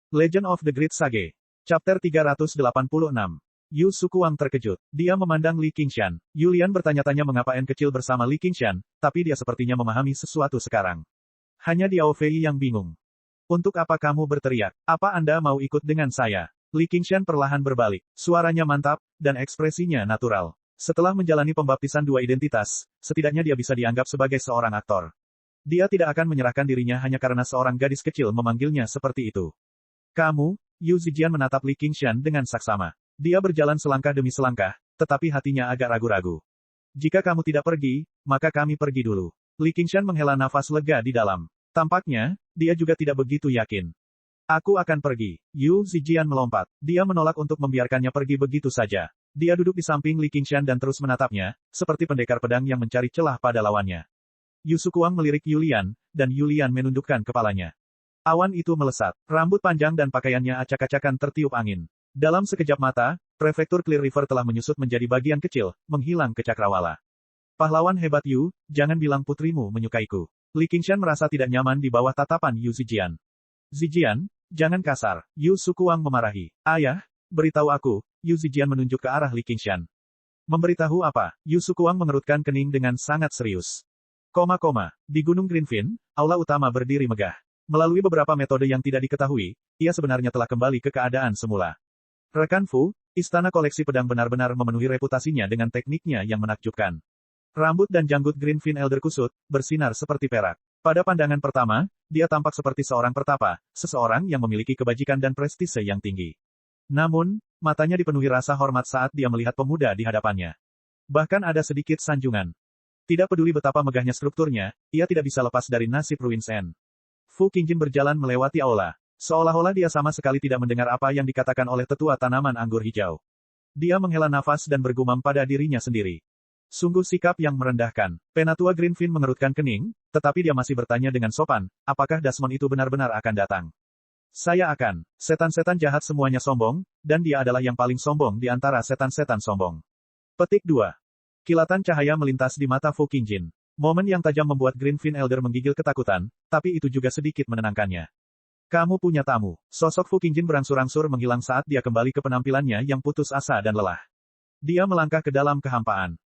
Legend of the Great Sage. Chapter 386. Yu Sukuang terkejut. Dia memandang Li Qingshan. Yulian bertanya-tanya mengapa En kecil bersama Li Qingshan, tapi dia sepertinya memahami sesuatu sekarang. Hanya Diao Fei yang bingung. Untuk apa kamu berteriak? Apa Anda mau ikut dengan saya? Li Qingshan perlahan berbalik. Suaranya mantap, dan ekspresinya natural. Setelah menjalani pembaptisan dua identitas, setidaknya dia bisa dianggap sebagai seorang aktor. Dia tidak akan menyerahkan dirinya hanya karena seorang gadis kecil memanggilnya seperti itu. Kamu, Yu Zijian menatap Li Qingshan dengan saksama. Dia berjalan selangkah demi selangkah, tetapi hatinya agak ragu-ragu. Jika kamu tidak pergi, maka kami pergi dulu. Li Qingshan menghela nafas lega di dalam. Tampaknya, dia juga tidak begitu yakin. Aku akan pergi. Yu Zijian melompat. Dia menolak untuk membiarkannya pergi begitu saja. Dia duduk di samping Li Qingshan dan terus menatapnya, seperti pendekar pedang yang mencari celah pada lawannya. Yu Sukuang melirik Yulian, dan Yulian menundukkan kepalanya. Awan itu melesat. Rambut panjang dan pakaiannya acak-acakan tertiup angin. Dalam sekejap mata, prefektur Clear River telah menyusut menjadi bagian kecil, menghilang ke cakrawala. Pahlawan hebat Yu, jangan bilang putrimu menyukaiku. Li Qingshan merasa tidak nyaman di bawah tatapan Yu Zijian. Zijian, jangan kasar. Yu Sukuang memarahi. Ayah, beritahu aku. Yu Zijian menunjuk ke arah Li Qingshan. Memberitahu apa? Yu Sukuang mengerutkan kening dengan sangat serius. Di Gunung Greenfin, aula utama berdiri megah. Melalui beberapa metode yang tidak diketahui, ia sebenarnya telah kembali ke keadaan semula. Rekan Fu, istana koleksi pedang benar-benar memenuhi reputasinya dengan tekniknya yang menakjubkan. Rambut dan janggut Greenfin Elder kusut, bersinar seperti perak. Pada pandangan pertama, dia tampak seperti seorang pertapa, seseorang yang memiliki kebajikan dan prestise yang tinggi. Namun, matanya dipenuhi rasa hormat saat dia melihat pemuda di hadapannya. Bahkan ada sedikit sanjungan. Tidak peduli betapa megahnya strukturnya, ia tidak bisa lepas dari nasib Ruins End. Fu Qingjin berjalan melewati aula. Seolah-olah dia sama sekali tidak mendengar apa yang dikatakan oleh tetua tanaman anggur hijau. Dia menghela nafas dan bergumam pada dirinya sendiri. Sungguh sikap yang merendahkan. Penatua Greenfin mengerutkan kening, tetapi dia masih bertanya dengan sopan, apakah Dasmon itu benar-benar akan datang. Saya akan. Setan-setan jahat semuanya sombong, dan dia adalah yang paling sombong di antara setan-setan sombong. Petik 2. Kilatan cahaya melintas di mata Fu Qingjin. Momen yang tajam membuat Greenfin Elder menggigil ketakutan, tapi itu juga sedikit menenangkannya. Kamu punya tamu. Sosok Fu Qingjin berangsur-angsur menghilang saat dia kembali ke penampilannya yang putus asa dan lelah. Dia melangkah ke dalam kehampaan.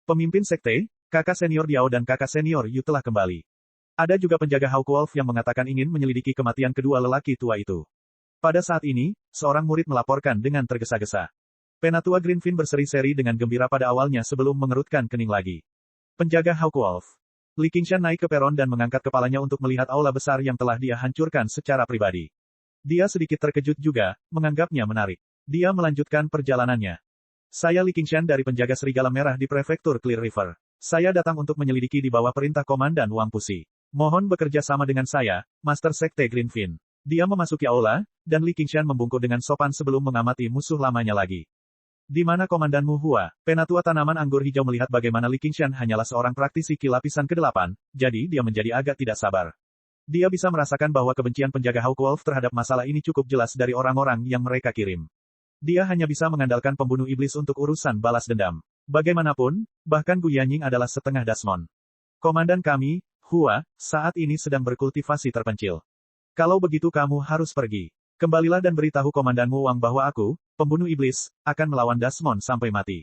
Pemimpin sekte, kakak senior Diao dan kakak senior Yu telah kembali. Ada juga penjaga Hawkwolf yang mengatakan ingin menyelidiki kematian kedua lelaki tua itu. Pada saat ini, seorang murid melaporkan dengan tergesa-gesa. Penatua Greenfin berseri-seri dengan gembira pada awalnya sebelum mengerutkan kening lagi. Penjaga Hawkwolf. Li Qingshan naik ke peron dan mengangkat kepalanya untuk melihat aula besar yang telah dia hancurkan secara pribadi. Dia sedikit terkejut juga, menganggapnya menarik. Dia melanjutkan perjalanannya. Saya Li Qingshan dari penjaga Serigala Merah di Prefektur Clear River. Saya datang untuk menyelidiki di bawah perintah Komandan Wang Pusi. Mohon bekerja sama dengan saya, Master Sekte Greenfin. Dia memasuki aula, dan Li Qingshan membungkuk dengan sopan sebelum mengamati musuh lamanya lagi. Di mana komandanmu Hua? Penatua tanaman anggur hijau melihat bagaimana Li Qingshan hanyalah seorang praktisi ki lapisan ke-8, jadi dia menjadi agak tidak sabar. Dia bisa merasakan bahwa kebencian penjaga Hawkwolf terhadap masalah ini cukup jelas dari orang-orang yang mereka kirim. Dia hanya bisa mengandalkan pembunuh iblis untuk urusan balas dendam. Bagaimanapun, bahkan Gu Yanying adalah setengah Dasmon. Komandan kami, Hua, saat ini sedang berkultivasi terpencil. Kalau begitu kamu harus pergi. Kembalilah dan beritahu komandanmu Wang bahwa aku, pembunuh iblis, akan melawan Dasmon sampai mati.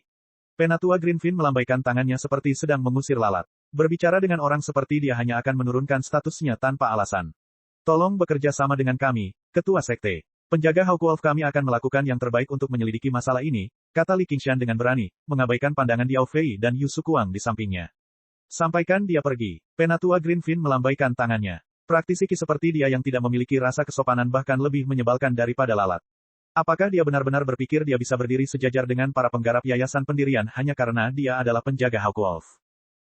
Penatua Greenfin melambaikan tangannya seperti sedang mengusir lalat. Berbicara dengan orang seperti dia hanya akan menurunkan statusnya tanpa alasan. Tolong bekerja sama dengan kami, Ketua Sekte. Penjaga Hawkwolf kami akan melakukan yang terbaik untuk menyelidiki masalah ini, kata Li Qingshan dengan berani, mengabaikan pandangan Diao Fei dan Yu Sukuang di sampingnya. Sampaikan dia pergi. Penatua Greenfin melambaikan tangannya. Praktisi ki seperti dia yang tidak memiliki rasa kesopanan bahkan lebih menyebalkan daripada lalat. Apakah dia benar-benar berpikir dia bisa berdiri sejajar dengan para penggarap yayasan pendirian hanya karena dia adalah penjaga Hawkwolf?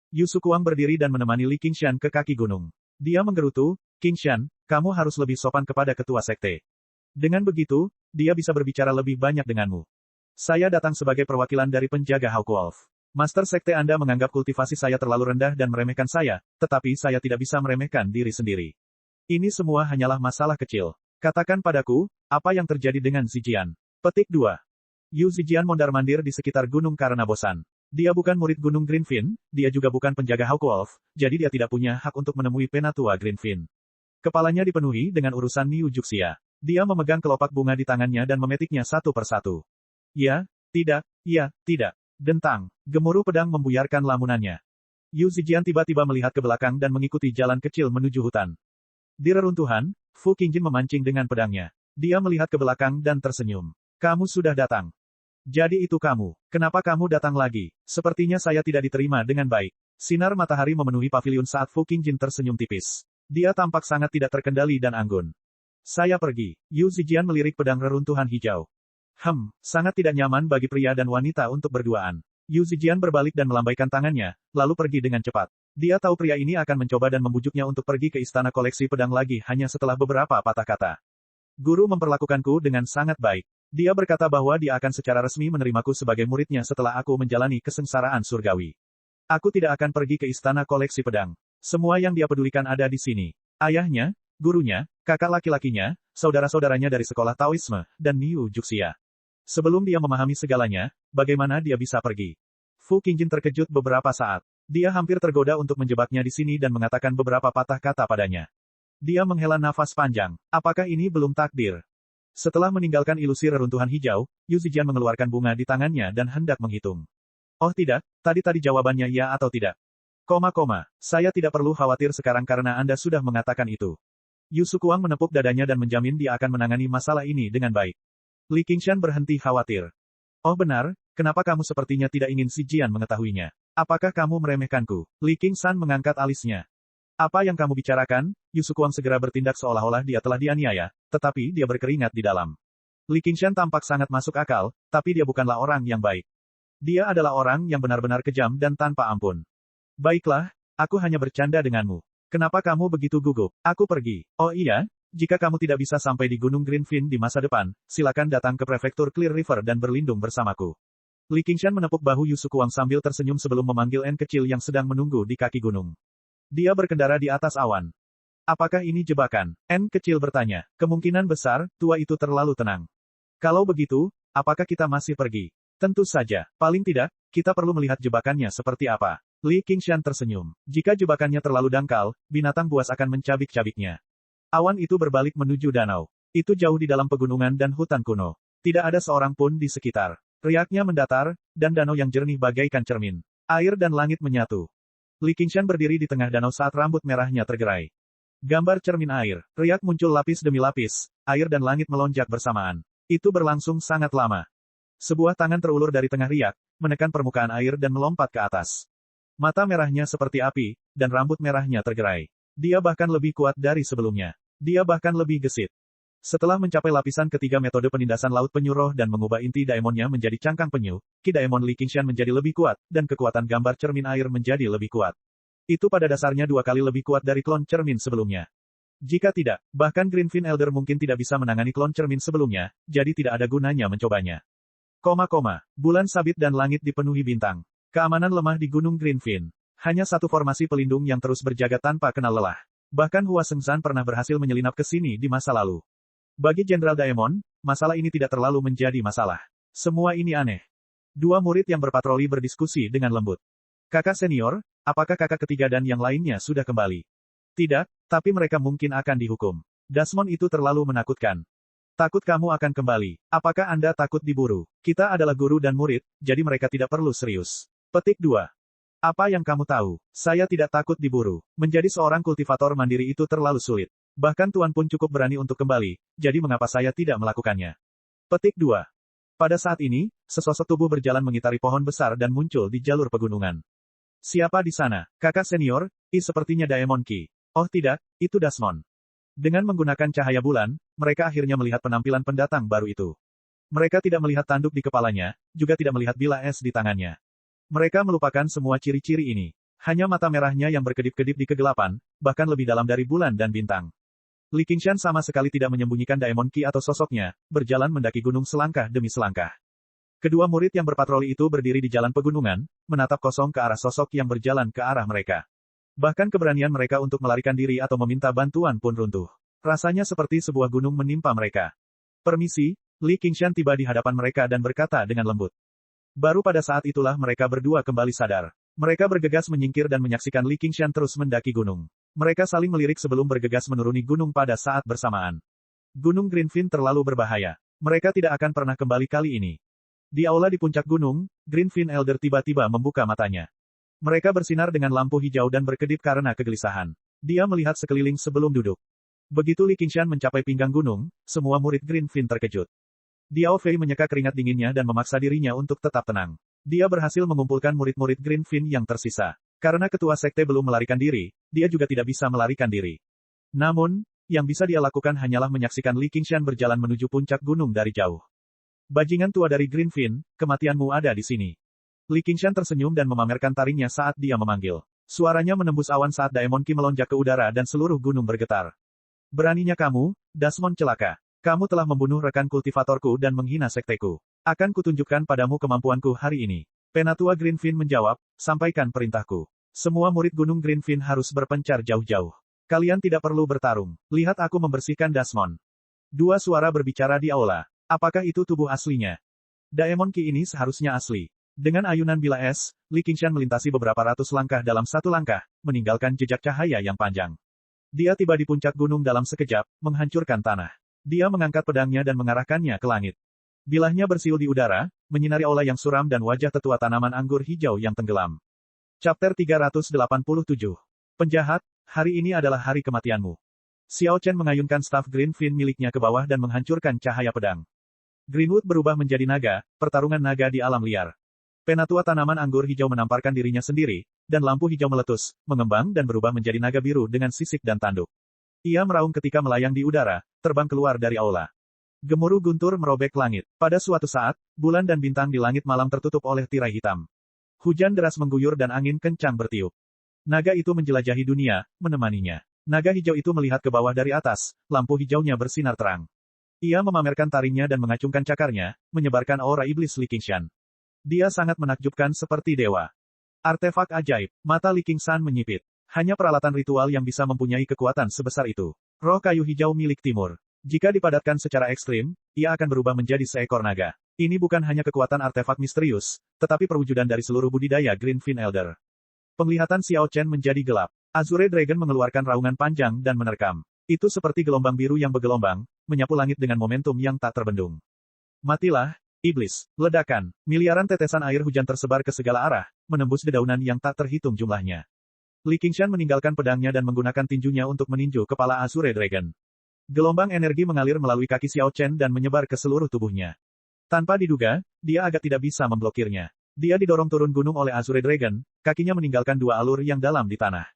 Yu Sukuang berdiri dan menemani Li Qingshan ke kaki gunung. Dia menggerutu, Qingshan, kamu harus lebih sopan kepada ketua sekte. Dengan begitu, dia bisa berbicara lebih banyak denganmu. Saya datang sebagai perwakilan dari penjaga Hawkwolf. Master Sekte Anda menganggap kultivasi saya terlalu rendah dan meremehkan saya, tetapi saya tidak bisa meremehkan diri sendiri. Ini semua hanyalah masalah kecil. Katakan padaku, apa yang terjadi dengan Zijian? Petik 2. Yu Zijian mondar-mandir di sekitar gunung karena bosan. Dia bukan murid Gunung Greenfin, dia juga bukan penjaga Hawkwolf, jadi dia tidak punya hak untuk menemui Penatua Greenfin. Kepalanya dipenuhi dengan urusan Niu Juxia. Dia memegang kelopak bunga di tangannya dan memetiknya satu persatu. Ya, tidak, Dentang, gemuruh pedang membuyarkan lamunannya. Yu Zijian tiba-tiba melihat ke belakang dan mengikuti jalan kecil menuju hutan. Di reruntuhan, Fu Qingjin memancing dengan pedangnya. Dia melihat ke belakang dan tersenyum. Kamu sudah datang. Jadi itu kamu. Kenapa kamu datang lagi? Sepertinya saya tidak diterima dengan baik. Sinar matahari memenuhi paviliun saat Fu Qingjin tersenyum tipis. Dia tampak sangat tidak terkendali dan anggun. Saya pergi. Yu Zijian melirik pedang reruntuhan hijau. Sangat tidak nyaman bagi pria dan wanita untuk berduaan. Yu Zijian berbalik dan melambaikan tangannya, lalu pergi dengan cepat. Dia tahu pria ini akan mencoba dan membujuknya untuk pergi ke istana koleksi pedang lagi hanya setelah beberapa patah kata. Guru memperlakukanku dengan sangat baik. Dia berkata bahwa dia akan secara resmi menerimaku sebagai muridnya setelah aku menjalani kesengsaraan surgawi. Aku tidak akan pergi ke istana koleksi pedang. Semua yang dia pedulikan ada di sini. Ayahnya, gurunya, kakak laki-lakinya, saudara-saudaranya dari sekolah Taoisme, dan Niu Juxia. Sebelum dia memahami segalanya, bagaimana dia bisa pergi? Fu Qingjin terkejut beberapa saat. Dia hampir tergoda untuk menjebaknya di sini dan mengatakan beberapa patah kata padanya. Dia menghela nafas panjang. Apakah ini belum takdir? Setelah meninggalkan ilusi reruntuhan hijau, Yu Zijian mengeluarkan bunga di tangannya dan hendak menghitung. Oh tidak, tadi jawabannya ya atau tidak. Saya tidak perlu khawatir sekarang karena Anda sudah mengatakan itu. Yu Sukuang menepuk dadanya dan menjamin dia akan menangani masalah ini dengan baik. Li Qingshan berhenti khawatir. Oh benar, kenapa kamu sepertinya tidak ingin si Jian mengetahuinya? Apakah kamu meremehkanku? Li Qingshan mengangkat alisnya. Apa yang kamu bicarakan? Yu Sukuang segera bertindak seolah-olah dia telah dianiaya, tetapi dia berkeringat di dalam. Li Qingshan tampak sangat masuk akal, tapi dia bukanlah orang yang baik. Dia adalah orang yang benar-benar kejam dan tanpa ampun. Baiklah, aku hanya bercanda denganmu. Kenapa kamu begitu gugup? Aku pergi. Oh iya, jika kamu tidak bisa sampai di Gunung Greenfin di masa depan, silakan datang ke prefektur Clear River dan berlindung bersamaku. Li Qingshan menepuk bahu Yu Sukuang sambil tersenyum sebelum memanggil N kecil yang sedang menunggu di kaki gunung. Dia berkendara di atas awan. Apakah ini jebakan? N kecil bertanya. Kemungkinan besar, tua itu terlalu tenang. Kalau begitu, apakah kita masih pergi? Tentu saja. Paling tidak, kita perlu melihat jebakannya seperti apa. Li Qingshan tersenyum. Jika jebakannya terlalu dangkal, binatang buas akan mencabik-cabiknya. Awan itu berbalik menuju danau. Itu jauh di dalam pegunungan dan hutan kuno. Tidak ada seorang pun di sekitar. Riaknya mendatar, dan danau yang jernih bagaikan cermin. Air dan langit menyatu. Li Qingshan berdiri di tengah danau saat rambut merahnya tergerai. Gambar cermin air. Riak muncul lapis demi lapis, air dan langit melonjak bersamaan. Itu berlangsung sangat lama. Sebuah tangan terulur dari tengah riak, menekan permukaan air dan melompat ke atas. Mata merahnya seperti api, dan rambut merahnya tergerai. Dia bahkan lebih kuat dari sebelumnya. Dia bahkan lebih gesit. Setelah mencapai lapisan ketiga metode penindasan laut penyu roh dan mengubah inti daemonnya menjadi cangkang penyu, Ki Daemon Li Qingshan menjadi lebih kuat, dan kekuatan gambar cermin air menjadi lebih kuat. Itu pada dasarnya 2 kali lebih kuat dari klon cermin sebelumnya. Jika tidak, bahkan Greenfin Elder mungkin tidak bisa menangani klon cermin sebelumnya, jadi tidak ada gunanya mencobanya. Bulan sabit dan langit dipenuhi bintang. Keamanan lemah di Gunung Greenfin. Hanya satu formasi pelindung yang terus berjaga tanpa kenal lelah. Bahkan Hua Sengshan pernah berhasil menyelinap ke sini di masa lalu. Bagi Jenderal Daemon, masalah ini tidak terlalu menjadi masalah. Semua ini aneh. 2 murid yang berpatroli berdiskusi dengan lembut. Kakak senior, apakah kakak ketiga dan yang lainnya sudah kembali? Tidak, tapi mereka mungkin akan dihukum. Dasmon itu terlalu menakutkan. Takut kamu akan kembali. Apakah Anda takut diburu? Kita adalah guru dan murid, jadi mereka tidak perlu serius. Petik 2. Apa yang kamu tahu? Saya tidak takut diburu. Menjadi seorang kultivator mandiri itu terlalu sulit. Bahkan Tuan pun cukup berani untuk kembali, jadi mengapa saya tidak melakukannya? Petik 2. Pada saat ini, sesosok tubuh berjalan mengitari pohon besar dan muncul di jalur pegunungan. Siapa di sana? Kakak senior, sepertinya Daemon Qi. Oh tidak, itu Dasmon. Dengan menggunakan cahaya bulan, mereka akhirnya melihat penampilan pendatang baru itu. Mereka tidak melihat tanduk di kepalanya, juga tidak melihat bila es di tangannya. Mereka melupakan semua ciri-ciri ini. Hanya mata merahnya yang berkedip-kedip di kegelapan, bahkan lebih dalam dari bulan dan bintang. Li Qingshan sama sekali tidak menyembunyikan Daemon Qi atau sosoknya, berjalan mendaki gunung selangkah demi selangkah. Kedua murid yang berpatroli itu berdiri di jalan pegunungan, menatap kosong ke arah sosok yang berjalan ke arah mereka. Bahkan keberanian mereka untuk melarikan diri atau meminta bantuan pun runtuh. Rasanya seperti sebuah gunung menimpa mereka. Permisi, Li Qingshan tiba di hadapan mereka dan berkata dengan lembut. Baru pada saat itulah mereka berdua kembali sadar. Mereka bergegas menyingkir dan menyaksikan Li Qingshan terus mendaki gunung. Mereka saling melirik sebelum bergegas menuruni gunung pada saat bersamaan. Gunung Greenfin terlalu berbahaya. Mereka tidak akan pernah kembali kali ini. Di aula di puncak gunung, Greenfin Elder tiba-tiba membuka matanya. Mereka bersinar dengan lampu hijau dan berkedip karena kegelisahan. Dia melihat sekeliling sebelum duduk. Begitu Li Qingshan mencapai pinggang gunung, semua murid Greenfin terkejut. Diao Fei menyeka keringat dinginnya dan memaksa dirinya untuk tetap tenang. Dia berhasil mengumpulkan murid-murid Greenfin yang tersisa. Karena ketua sekte belum melarikan diri, dia juga tidak bisa melarikan diri. Namun, yang bisa dia lakukan hanyalah menyaksikan Li Qingshan berjalan menuju puncak gunung dari jauh. Bajingan tua dari Greenfin, kematianmu ada di sini. Li Qingshan tersenyum dan memamerkan taringnya saat dia memanggil. Suaranya menembus awan saat Daemon Qi melonjak ke udara dan seluruh gunung bergetar. Beraninya kamu, Dasmon celaka. Kamu telah membunuh rekan kultivatorku dan menghina sekteku. Akan kutunjukkan padamu kemampuanku hari ini. Penatua Greenfin menjawab, sampaikan perintahku. Semua murid gunung Greenfin harus berpencar jauh-jauh. Kalian tidak perlu bertarung. Lihat aku membersihkan Dasmon. Dua suara berbicara di aula. Apakah itu tubuh aslinya? Daemon Qi ini seharusnya asli. Dengan ayunan bilah es, Li Qingshan melintasi beberapa ratus langkah dalam satu langkah, meninggalkan jejak cahaya yang panjang. Dia tiba di puncak gunung dalam sekejap, menghancurkan tanah. Dia mengangkat pedangnya dan mengarahkannya ke langit. Bilahnya bersiul di udara, menyinari aula yang suram dan wajah tetua tanaman anggur hijau yang tenggelam. Chapter 387. Penjahat, hari ini adalah hari kematianmu. Xiao Chen mengayunkan staf Greenfin miliknya ke bawah dan menghancurkan cahaya pedang. Greenwood berubah menjadi naga, pertarungan naga di alam liar. Penatua tanaman anggur hijau menamparkan dirinya sendiri, dan lampu hijau meletus, mengembang dan berubah menjadi naga biru dengan sisik dan tanduk. Ia meraung ketika melayang di udara, terbang keluar dari aula. Gemuruh guntur merobek langit. Pada suatu saat, bulan dan bintang di langit malam tertutup oleh tirai hitam. Hujan deras mengguyur dan angin kencang bertiup. Naga itu menjelajahi dunia, menemaninya. Naga hijau itu melihat ke bawah dari atas, lampu hijaunya bersinar terang. Ia memamerkan taringnya dan mengacungkan cakarnya, menyebarkan aura iblis Li Qingshan. Dia sangat menakjubkan seperti dewa. Artefak ajaib, mata Li Qingshan menyipit. Hanya peralatan ritual yang bisa mempunyai kekuatan sebesar itu. Roh kayu hijau milik timur. Jika dipadatkan secara ekstrim, ia akan berubah menjadi seekor naga. Ini bukan hanya kekuatan artefak misterius, tetapi perwujudan dari seluruh budidaya Greenfin Elder. Penglihatan Xiao Chen menjadi gelap. Azure Dragon mengeluarkan raungan panjang dan menerkam. Itu seperti gelombang biru yang bergelombang, menyapu langit dengan momentum yang tak terbendung. Matilah, iblis. Ledakan. Miliaran tetesan air hujan tersebar ke segala arah, menembus dedaunan yang tak terhitung jumlahnya. Li Qingshan meninggalkan pedangnya dan menggunakan tinjunya untuk meninju kepala Azure Dragon. Gelombang energi mengalir melalui kaki Xiao Chen dan menyebar ke seluruh tubuhnya. Tanpa diduga, dia agak tidak bisa memblokirnya. Dia didorong turun gunung oleh Azure Dragon, kakinya meninggalkan dua alur yang dalam di tanah.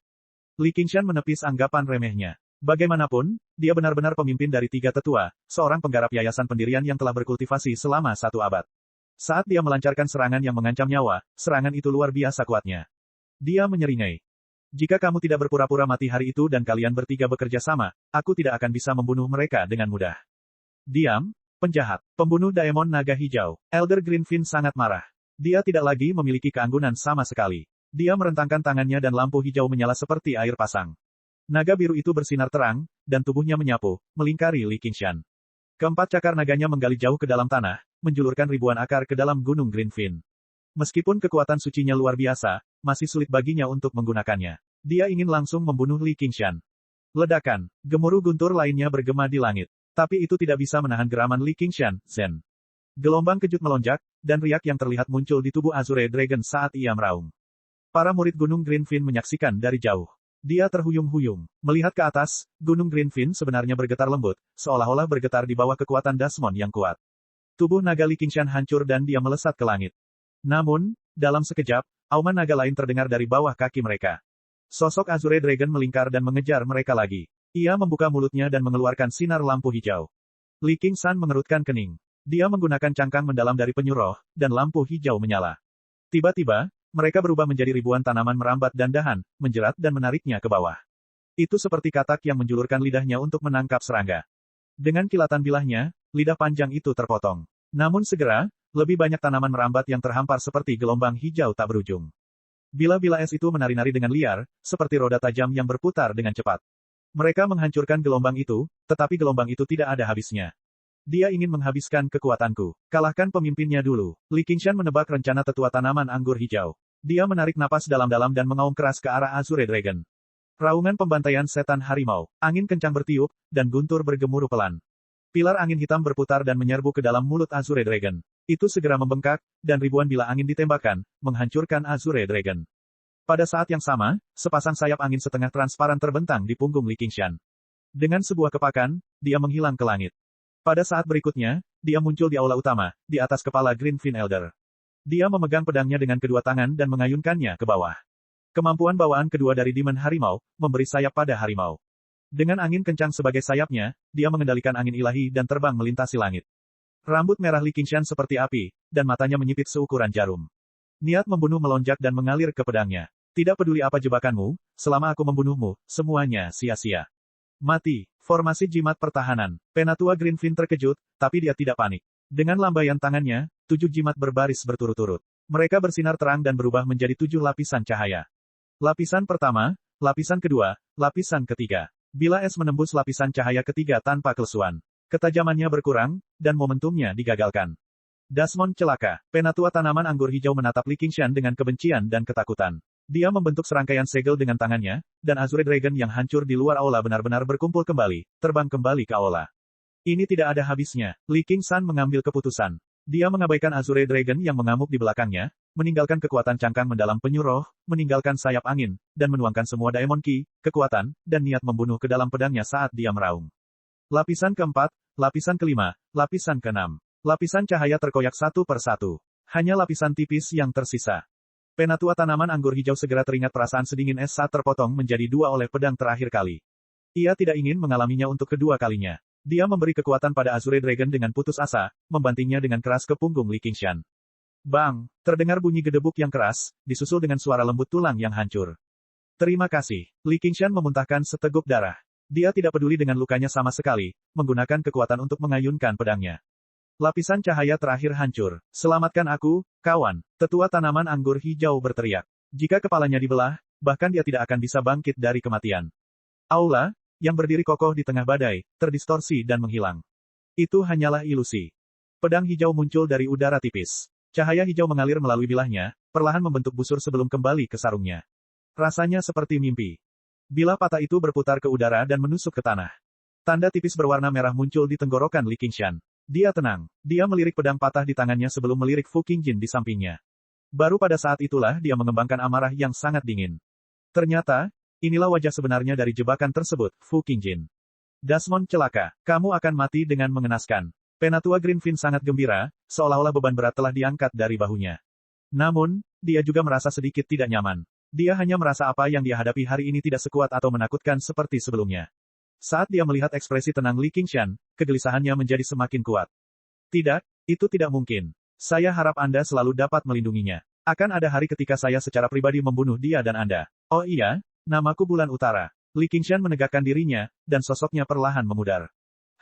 Li Qingshan menepis anggapan remehnya. Bagaimanapun, dia benar-benar pemimpin dari tiga tetua, seorang penggarap yayasan pendirian yang telah berkultivasi selama 1 abad. Saat dia melancarkan serangan yang mengancam nyawa, serangan itu luar biasa kuatnya. Dia menyeringai. Jika kamu tidak berpura-pura mati hari itu dan kalian bertiga bekerja sama, aku tidak akan bisa membunuh mereka dengan mudah. Diam, penjahat, pembunuh Daemon Naga Hijau. Elder Greenfin sangat marah. Dia tidak lagi memiliki keanggunan sama sekali. Dia merentangkan tangannya dan lampu hijau menyala seperti air pasang. Naga biru itu bersinar terang, dan tubuhnya menyapu, melingkari Li Qingshan. Keempat cakar naganya menggali jauh ke dalam tanah, menjulurkan ribuan akar ke dalam gunung Greenfin. Meskipun kekuatan sucinya luar biasa, masih sulit baginya untuk menggunakannya. Dia ingin langsung membunuh Li Qingshan. Ledakan, gemuruh guntur lainnya bergema di langit. Tapi itu tidak bisa menahan geraman Li Qingshan, Zen. Gelombang kejut melonjak, dan riak yang terlihat muncul di tubuh Azure Dragon saat ia meraung. Para murid Gunung Greenfin menyaksikan dari jauh. Dia terhuyung-huyung. Melihat ke atas, Gunung Greenfin sebenarnya bergetar lembut, seolah-olah bergetar di bawah kekuatan Dasmon yang kuat. Tubuh naga Li Qingshan hancur dan dia melesat ke langit. Namun, dalam sekejap, auman naga lain terdengar dari bawah kaki mereka. Sosok Azure Dragon melingkar dan mengejar mereka lagi. Ia membuka mulutnya dan mengeluarkan sinar lampu hijau. Li Qingshan mengerutkan kening. Dia menggunakan cangkang mendalam dari penyu roh, dan lampu hijau menyala. Tiba-tiba, mereka berubah menjadi ribuan tanaman merambat dan dahan, menjerat dan menariknya ke bawah. Itu seperti katak yang menjulurkan lidahnya untuk menangkap serangga. Dengan kilatan bilahnya, lidah panjang itu terpotong. Namun segera, lebih banyak tanaman merambat yang terhampar seperti gelombang hijau tak berujung. Bila-bila es itu menari-nari dengan liar, seperti roda tajam yang berputar dengan cepat. Mereka menghancurkan gelombang itu, tetapi gelombang itu tidak ada habisnya. Dia ingin menghabiskan kekuatanku. Kalahkan pemimpinnya dulu. Li Qingshan menebak rencana tetua tanaman anggur hijau. Dia menarik napas dalam-dalam dan mengaum keras ke arah Azure Dragon. Raungan pembantaian setan harimau. Angin kencang bertiup, dan guntur bergemuruh pelan. Pilar angin hitam berputar dan menyerbu ke dalam mulut Azure Dragon. Itu segera membengkak, dan ribuan bilah angin ditembakkan, menghancurkan Azure Dragon. Pada saat yang sama, sepasang sayap angin setengah transparan terbentang di punggung Li Qingshan. Dengan sebuah kepakan, dia menghilang ke langit. Pada saat berikutnya, dia muncul di aula utama, di atas kepala Greenfin Elder. Dia memegang pedangnya dengan kedua tangan dan mengayunkannya ke bawah. Kemampuan bawaan kedua dari Demon Harimau, memberi sayap pada harimau. Dengan angin kencang sebagai sayapnya, dia mengendalikan angin ilahi dan terbang melintasi langit. Rambut merah Li Qingshan seperti api, dan matanya menyipit seukuran jarum. Niat membunuh melonjak dan mengalir ke pedangnya. Tidak peduli apa jebakanmu, selama aku membunuhmu, semuanya sia-sia. Mati. Formasi jimat pertahanan. Penatua Greenfin terkejut, tapi dia tidak panik. Dengan lambaian tangannya, 7 jimat berbaris berturut-turut. Mereka bersinar terang dan berubah menjadi 7 lapisan cahaya. Lapisan pertama, lapisan kedua, lapisan ketiga. Bila es menembus lapisan cahaya ketiga tanpa kelesuan, ketajamannya berkurang, dan momentumnya digagalkan. Dasmon celaka. Penatua tanaman anggur hijau menatap Li Qingshan dengan kebencian dan ketakutan. Dia membentuk serangkaian segel dengan tangannya, dan Azure Dragon yang hancur di luar aula benar-benar berkumpul kembali, terbang kembali ke aula. Ini tidak ada habisnya. Li Qingshan mengambil keputusan. Dia mengabaikan Azure Dragon yang mengamuk di belakangnya, meninggalkan kekuatan cangkang mendalam penyu roh, meninggalkan sayap angin, dan menuangkan semua Daemon Ki, kekuatan, dan niat membunuh ke dalam pedangnya saat dia meraung. Lapisan keempat, lapisan kelima, lapisan keenam. Lapisan cahaya terkoyak satu per satu. Hanya lapisan tipis yang tersisa. Penatua tanaman anggur hijau segera teringat perasaan sedingin es saat terpotong menjadi 2 oleh pedang terakhir kali. Ia tidak ingin mengalaminya untuk kedua kalinya. Dia memberi kekuatan pada Azure Dragon dengan putus asa, membantingnya dengan keras ke punggung Li Qingshan. Bang! Terdengar bunyi gedebuk yang keras, disusul dengan suara lembut tulang yang hancur. Terima kasih. Li Qingshan memuntahkan seteguk darah. Dia tidak peduli dengan lukanya sama sekali, menggunakan kekuatan untuk mengayunkan pedangnya. Lapisan cahaya terakhir hancur. Selamatkan aku, kawan. Tetua tanaman anggur hijau berteriak. Jika kepalanya dibelah, bahkan dia tidak akan bisa bangkit dari kematian. Aula, yang berdiri kokoh di tengah badai, terdistorsi dan menghilang. Itu hanyalah ilusi. Pedang hijau muncul dari udara tipis. Cahaya hijau mengalir melalui bilahnya, perlahan membentuk busur sebelum kembali ke sarungnya. Rasanya seperti mimpi. Bilah patah itu berputar ke udara dan menusuk ke tanah. Tanda tipis berwarna merah muncul di tenggorokan Li Qingshan. Dia tenang. Dia melirik pedang patah di tangannya sebelum melirik Fu Qingjin di sampingnya. Baru pada saat itulah dia mengembangkan amarah yang sangat dingin. Ternyata, inilah wajah sebenarnya dari jebakan tersebut, Fu Qingjin. Dasmon celaka. Kamu akan mati dengan mengenaskan. Penatua Greenfin sangat gembira, seolah-olah beban berat telah diangkat dari bahunya. Namun, dia juga merasa sedikit tidak nyaman. Dia hanya merasa apa yang dia hadapi hari ini tidak sekuat atau menakutkan seperti sebelumnya. Saat dia melihat ekspresi tenang Li Qingshan, kegelisahannya menjadi semakin kuat. Tidak, itu tidak mungkin. Saya harap Anda selalu dapat melindunginya. Akan ada hari ketika saya secara pribadi membunuh dia dan Anda. Oh iya, namaku Bulan Utara. Li Qingshan menegakkan dirinya, dan sosoknya perlahan memudar.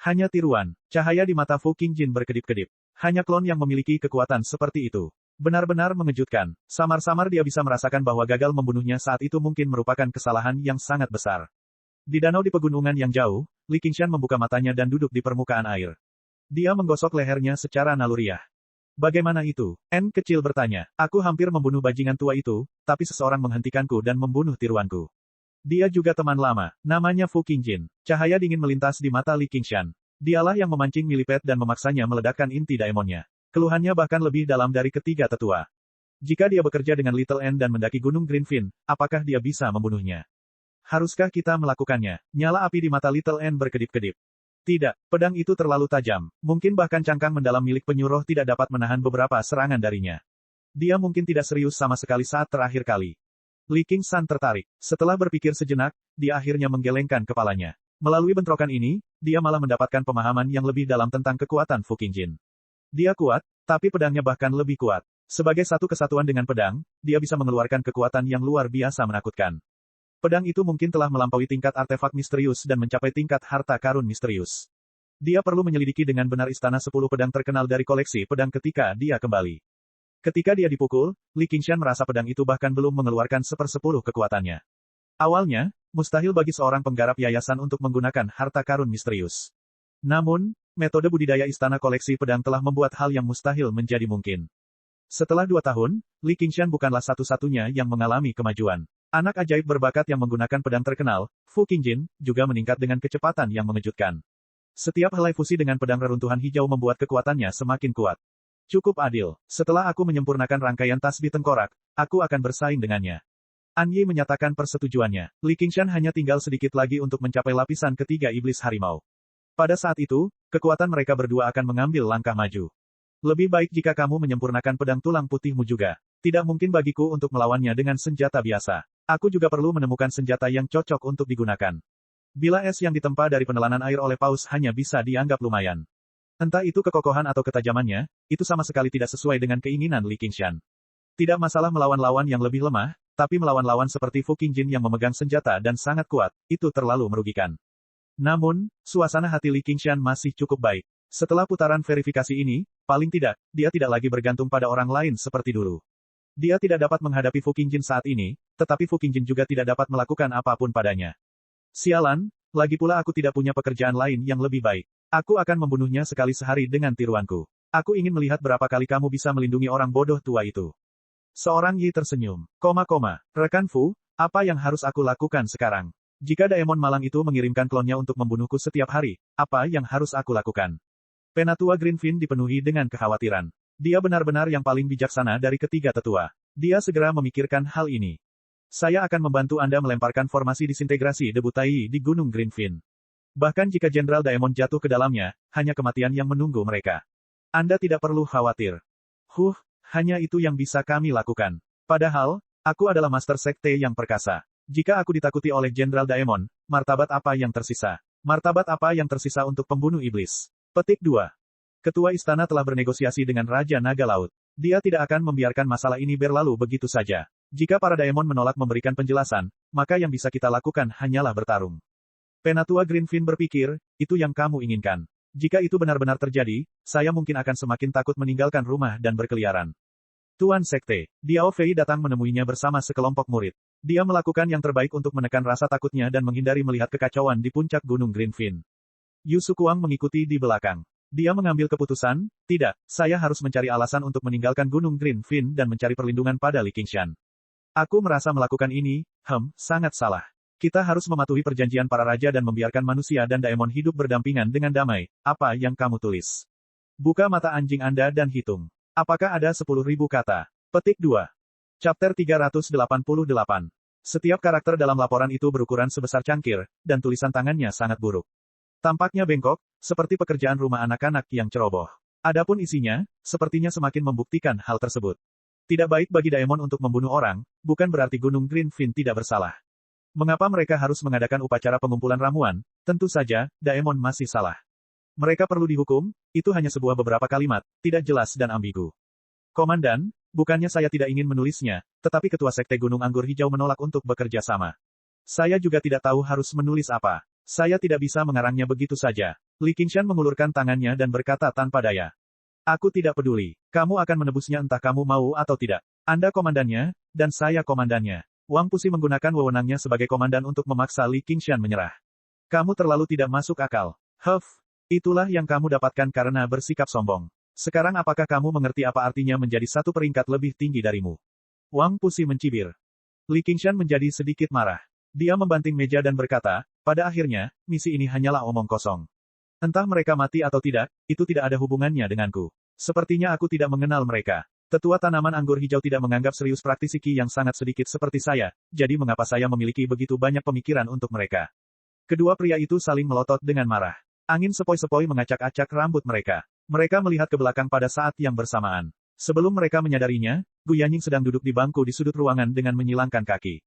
Hanya tiruan. Cahaya di mata Fu Qingjin berkedip-kedip. Hanya klon yang memiliki kekuatan seperti itu. Benar-benar mengejutkan. Samar-samar dia bisa merasakan bahwa gagal membunuhnya saat itu mungkin merupakan kesalahan yang sangat besar. Di danau di pegunungan yang jauh, Li Qingshan membuka matanya dan duduk di permukaan air. Dia menggosok lehernya secara naluriah. Bagaimana itu? N kecil bertanya. Aku hampir membunuh bajingan tua itu, tapi seseorang menghentikanku dan membunuh tiruanku. Dia juga teman lama. Namanya Fu Qingjin. Cahaya dingin melintas di mata Li Qingshan. Dialah yang memancing Millipede dan memaksanya meledakkan inti Daemonnya. Keluhannya bahkan lebih dalam dari ketiga tetua. Jika dia bekerja dengan Little N dan mendaki Gunung Greenfin, apakah dia bisa membunuhnya? Haruskah kita melakukannya? Nyala api di mata Little N berkedip-kedip. Tidak, pedang itu terlalu tajam. Mungkin bahkan cangkang mendalam milik penyuruh tidak dapat menahan beberapa serangan darinya. Dia mungkin tidak serius sama sekali saat terakhir kali. Li Qingshan tertarik. Setelah berpikir sejenak, dia akhirnya menggelengkan kepalanya. Melalui bentrokan ini, dia malah mendapatkan pemahaman yang lebih dalam tentang kekuatan Fu Qingjin. Dia kuat, tapi pedangnya bahkan lebih kuat. Sebagai satu kesatuan dengan pedang, dia bisa mengeluarkan kekuatan yang luar biasa menakutkan. Pedang itu mungkin telah melampaui tingkat artefak misterius dan mencapai tingkat harta karun misterius. Dia perlu menyelidiki dengan benar istana 10 pedang terkenal dari koleksi pedang ketika dia kembali. Ketika dia dipukul, Li Qingshan merasa pedang itu bahkan belum mengeluarkan 1/10 kekuatannya. Awalnya, mustahil bagi seorang penggarap yayasan untuk menggunakan harta karun misterius. Namun, metode budidaya istana koleksi pedang telah membuat hal yang mustahil menjadi mungkin. Setelah 2 tahun, Li Qingshan bukanlah satu-satunya yang mengalami kemajuan. Anak ajaib berbakat yang menggunakan pedang terkenal, Fu Qingjin, juga meningkat dengan kecepatan yang mengejutkan. Setiap helai fusi dengan pedang reruntuhan hijau membuat kekuatannya semakin kuat. Cukup adil. Setelah aku menyempurnakan rangkaian tasbih tengkorak, aku akan bersaing dengannya. An Yi menyatakan persetujuannya. Li Qingshan hanya tinggal sedikit lagi untuk mencapai lapisan ketiga iblis harimau. Pada saat itu, kekuatan mereka berdua akan mengambil langkah maju. Lebih baik jika kamu menyempurnakan pedang tulang putihmu juga. Tidak mungkin bagiku untuk melawannya dengan senjata biasa. Aku juga perlu menemukan senjata yang cocok untuk digunakan. Bila es yang ditempa dari penelanan air oleh paus hanya bisa dianggap lumayan. Entah itu kekokohan atau ketajamannya, itu sama sekali tidak sesuai dengan keinginan Li Qingshan. Tidak masalah melawan lawan yang lebih lemah, tapi melawan lawan seperti Fu Qingjin yang memegang senjata dan sangat kuat, itu terlalu merugikan. Namun, suasana hati Li Qingshan masih cukup baik. Setelah putaran verifikasi ini, paling tidak, dia tidak lagi bergantung pada orang lain seperti dulu. Dia tidak dapat menghadapi Fu Qingjin saat ini, tetapi Fu Qingjin juga tidak dapat melakukan apapun padanya. Sialan, lagi pula aku tidak punya pekerjaan lain yang lebih baik. Aku akan membunuhnya sekali sehari dengan tiruanku. Aku ingin melihat berapa kali kamu bisa melindungi orang bodoh tua itu. Seorang Yi tersenyum. Rekan Fu, apa yang harus aku lakukan sekarang? Jika Daemon Malang itu mengirimkan klonnya untuk membunuhku setiap hari, apa yang harus aku lakukan? Penatua Greenfin dipenuhi dengan kekhawatiran. Dia benar-benar yang paling bijaksana dari ketiga tetua. Dia segera memikirkan hal ini. Saya akan membantu Anda melemparkan formasi disintegrasi debu Tai di Gunung Greenfin. Bahkan jika Jenderal Daemon jatuh ke dalamnya, hanya kematian yang menunggu mereka. Anda tidak perlu khawatir. Hanya itu yang bisa kami lakukan. Padahal, aku adalah Master Sekte yang perkasa. Jika aku ditakuti oleh Jenderal Daemon, martabat apa yang tersisa? Martabat apa yang tersisa untuk pembunuh iblis? Petik 2. Ketua istana telah bernegosiasi dengan Raja Naga Laut. Dia tidak akan membiarkan masalah ini berlalu begitu saja. Jika para Daemon menolak memberikan penjelasan, maka yang bisa kita lakukan hanyalah bertarung. Penatua Greenfin berpikir, itu yang kamu inginkan. Jika itu benar-benar terjadi, saya mungkin akan semakin takut meninggalkan rumah dan berkeliaran. Tuan Sekte, Diao Fei datang menemuinya bersama sekelompok murid. Dia melakukan yang terbaik untuk menekan rasa takutnya dan menghindari melihat kekacauan di puncak Gunung Greenfin. Yu Sukuang mengikuti di belakang. Dia mengambil keputusan, tidak, saya harus mencari alasan untuk meninggalkan Gunung Greenfin dan mencari perlindungan pada Li Qingshan. Aku merasa melakukan ini, sangat salah. Kita harus mematuhi perjanjian para raja dan membiarkan manusia dan Daemon hidup berdampingan dengan damai. Apa yang kamu tulis? Buka mata anjing Anda dan hitung. Apakah ada 10.000 kata? Petik 2. Chapter 388. Setiap karakter dalam laporan itu berukuran sebesar cangkir, dan tulisan tangannya sangat buruk. Tampaknya bengkok, seperti pekerjaan rumah anak-anak yang ceroboh. Adapun isinya, sepertinya semakin membuktikan hal tersebut. Tidak baik bagi Daemon untuk membunuh orang, bukan berarti Gunung Greenfin tidak bersalah. Mengapa mereka harus mengadakan upacara pengumpulan ramuan? Tentu saja, Daemon masih salah. Mereka perlu dihukum, itu hanya sebuah beberapa kalimat, tidak jelas dan ambigu. Komandan, bukannya saya tidak ingin menulisnya, tetapi Ketua Sekte Gunung Anggur Hijau menolak untuk bekerja sama. Saya juga tidak tahu harus menulis apa. Saya tidak bisa mengarangnya begitu saja. Li Qingshan mengulurkan tangannya dan berkata tanpa daya. Aku tidak peduli. Kamu akan menebusnya entah kamu mau atau tidak. Anda komandannya, dan saya komandannya. Wang Pusi menggunakan wewenangnya sebagai komandan untuk memaksa Li Qingshan menyerah. Kamu terlalu tidak masuk akal. Itulah yang kamu dapatkan karena bersikap sombong. Sekarang apakah kamu mengerti apa artinya menjadi satu peringkat lebih tinggi darimu? Wang Pusi mencibir. Li Qingshan menjadi sedikit marah. Dia membanting meja dan berkata, pada akhirnya, misi ini hanyalah omong kosong. Entah mereka mati atau tidak, itu tidak ada hubungannya denganku. Sepertinya aku tidak mengenal mereka. Tetua tanaman anggur hijau tidak menganggap serius praktisi Qi yang sangat sedikit seperti saya, jadi mengapa saya memiliki begitu banyak pemikiran untuk mereka? Kedua pria itu saling melotot dengan marah. Angin sepoi-sepoi mengacak-acak rambut mereka. Mereka melihat ke belakang pada saat yang bersamaan. Sebelum mereka menyadarinya, Gu Yanying sedang duduk di bangku di sudut ruangan dengan menyilangkan kaki.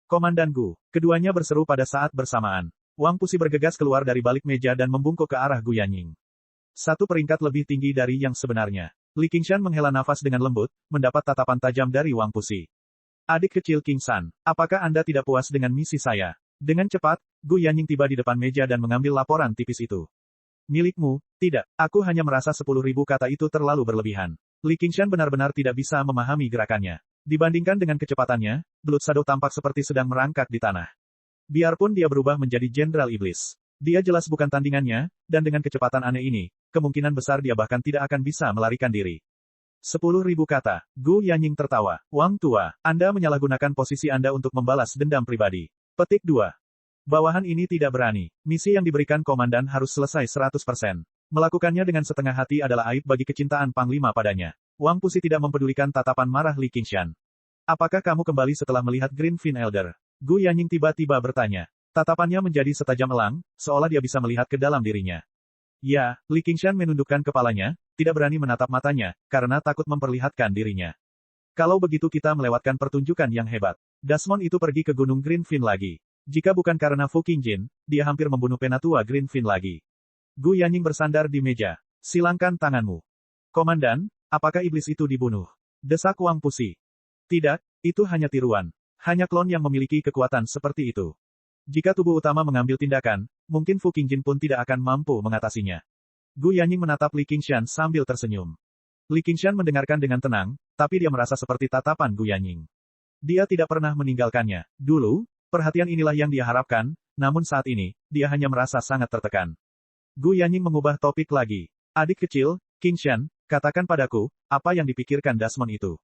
Komandan Gu. Keduanya berseru pada saat bersamaan. Wang Pusi bergegas keluar dari balik meja dan membungkuk ke arah Gu Yanying. Satu peringkat lebih tinggi dari yang sebenarnya. Li Qingshan menghela nafas dengan lembut, mendapat tatapan tajam dari Wang Pusi. Adik kecil King San, apakah Anda tidak puas dengan misi saya? Dengan cepat, Gu Yanying tiba di depan meja dan mengambil laporan tipis itu. Milikmu, tidak, aku hanya merasa 10.000 kata itu terlalu berlebihan. Li Qingshan benar-benar tidak bisa memahami gerakannya. Dibandingkan dengan kecepatannya, Blood Shadow tampak seperti sedang merangkak di tanah. Biarpun dia berubah menjadi Jenderal Iblis. Dia jelas bukan tandingannya, dan dengan kecepatan aneh ini, kemungkinan besar dia bahkan tidak akan bisa melarikan diri. 10.000 kata, Gu Yanying tertawa. Wang Tua, Anda menyalahgunakan posisi Anda untuk membalas dendam pribadi. Petik 2. Bawahan ini tidak berani. Misi yang diberikan komandan harus selesai 100%. Melakukannya dengan setengah hati adalah aib bagi kecintaan Panglima padanya. Wang Pusi tidak mempedulikan tatapan marah Li Qingshan. Apakah kamu kembali setelah melihat Green Fin Elder? Gu Yanying tiba-tiba bertanya. Tatapannya menjadi setajam elang, seolah dia bisa melihat ke dalam dirinya. Ya, Li Qingshan menundukkan kepalanya, tidak berani menatap matanya, karena takut memperlihatkan dirinya. Kalau begitu kita melewatkan pertunjukan yang hebat. Desmond itu pergi ke Gunung Green Fin lagi. Jika bukan karena Fu Qingjin, dia hampir membunuh penatua Green Fin lagi. Gu Yanying bersandar di meja. Silangkan tanganmu. Komandan, apakah iblis itu dibunuh? Desak Wang Pusi. Tidak, itu hanya tiruan. Hanya klon yang memiliki kekuatan seperti itu. Jika tubuh utama mengambil tindakan, mungkin Fu Qingjin pun tidak akan mampu mengatasinya. Gu Yanying menatap Li Qingshan sambil tersenyum. Li Qingshan mendengarkan dengan tenang, tapi dia merasa seperti tatapan Gu Yanying. Dia tidak pernah meninggalkannya. Dulu, perhatian inilah yang dia harapkan, namun saat ini, dia hanya merasa sangat tertekan. Gu Yanying mengubah topik lagi. Adik kecil, Qingshan, katakan padaku, apa yang dipikirkan Desmond itu?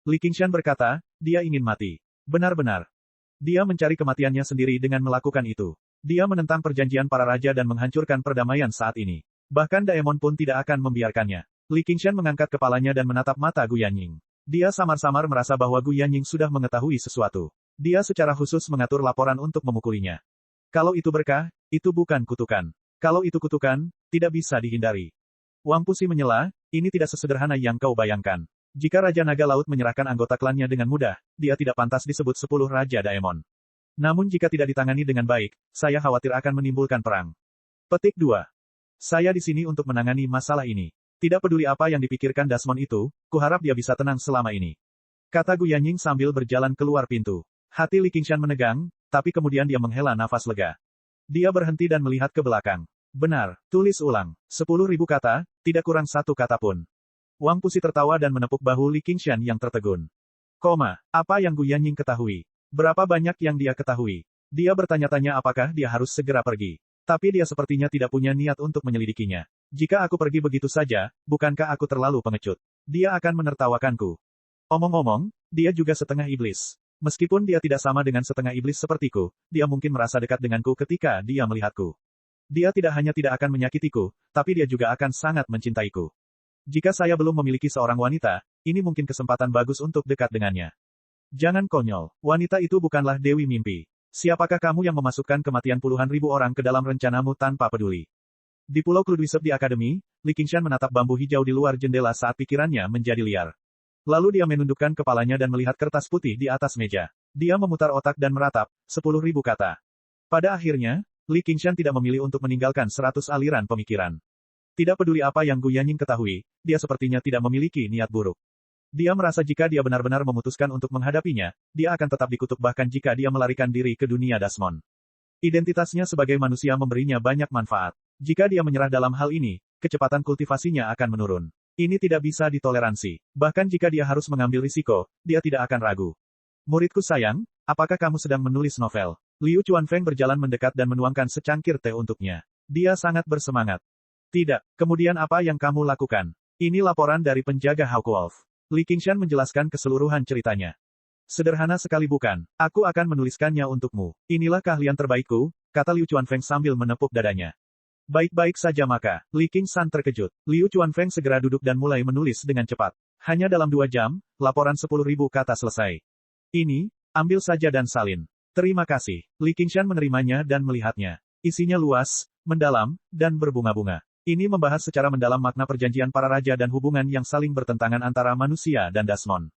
Li Qingshan berkata, dia ingin mati. Benar-benar. Dia mencari kematiannya sendiri dengan melakukan itu. Dia menentang perjanjian para raja dan menghancurkan perdamaian saat ini. Bahkan Daemon pun tidak akan membiarkannya. Li Qingshan mengangkat kepalanya dan menatap mata Gu Yanying. Dia samar-samar merasa bahwa Gu Yanying sudah mengetahui sesuatu. Dia secara khusus mengatur laporan untuk memukulinya. Kalau itu berkah, itu bukan kutukan. Kalau itu kutukan, tidak bisa dihindari. Wang Pusi menyela, ini tidak sesederhana yang kau bayangkan. Jika Raja Naga Laut menyerahkan anggota klannya dengan mudah, dia tidak pantas disebut 10 Raja Daemon. Namun jika tidak ditangani dengan baik, saya khawatir akan menimbulkan perang. Petik 2. Saya di sini untuk menangani masalah ini. Tidak peduli apa yang dipikirkan Desmond itu, kuharap dia bisa tenang selama ini. Kata Gu Yanying sambil berjalan keluar pintu. Hati Li Qingshan menegang, tapi kemudian dia menghela nafas lega. Dia berhenti dan melihat ke belakang. Benar, tulis ulang. 10.000 kata, tidak kurang satu kata pun. Wang Pusi tertawa dan menepuk bahu Li Qingshan yang tertegun. Koma, apa yang Gu Yanying ketahui? Berapa banyak yang dia ketahui? Dia bertanya-tanya apakah dia harus segera pergi. Tapi dia sepertinya tidak punya niat untuk menyelidikinya. Jika aku pergi begitu saja, bukankah aku terlalu pengecut? Dia akan menertawakanku. Omong-omong, dia juga setengah iblis. Meskipun dia tidak sama dengan setengah iblis sepertiku, dia mungkin merasa dekat denganku ketika dia melihatku. Dia tidak hanya tidak akan menyakitiku, tapi dia juga akan sangat mencintaiku. Jika saya belum memiliki seorang wanita, ini mungkin kesempatan bagus untuk dekat dengannya. Jangan konyol, wanita itu bukanlah Dewi Mimpi. Siapakah kamu yang memasukkan kematian puluhan ribu orang ke dalam rencanamu tanpa peduli? Di Pulau Kludwisep di Akademi, Li Qingshan menatap bambu hijau di luar jendela saat pikirannya menjadi liar. Lalu dia menundukkan kepalanya dan melihat kertas putih di atas meja. Dia memutar otak dan meratap, 10.000 kata. Pada akhirnya, Li Qingshan tidak memilih untuk meninggalkan 100 aliran pemikiran. Tidak peduli apa yang Gu Yanying ketahui, dia sepertinya tidak memiliki niat buruk. Dia merasa jika dia benar-benar memutuskan untuk menghadapinya, dia akan tetap dikutuk bahkan jika dia melarikan diri ke dunia Desmond. Identitasnya sebagai manusia memberinya banyak manfaat. Jika dia menyerah dalam hal ini, kecepatan kultivasinya akan menurun. Ini tidak bisa ditoleransi. Bahkan jika dia harus mengambil risiko, dia tidak akan ragu. Muridku sayang, apakah kamu sedang menulis novel? Liu Chuanfeng berjalan mendekat dan menuangkan secangkir teh untuknya. Dia sangat bersemangat. Tidak, kemudian apa yang kamu lakukan? Ini laporan dari penjaga Hawkwolf. Li Qingshan menjelaskan keseluruhan ceritanya. Sederhana sekali bukan? Aku akan menuliskannya untukmu. Inilah keahlian terbaikku, kata Liu Chuanfeng sambil menepuk dadanya. Baik-baik saja maka, Li Qingshan terkejut. Liu Chuanfeng segera duduk dan mulai menulis dengan cepat. Hanya dalam 2 jam, laporan 10.000 kata selesai. Ini, ambil saja dan salin. Terima kasih. Li Qingshan menerimanya dan melihatnya. Isinya luas, mendalam, dan berbunga-bunga. Ini membahas secara mendalam makna perjanjian para raja dan hubungan yang saling bertentangan antara manusia dan Desmond.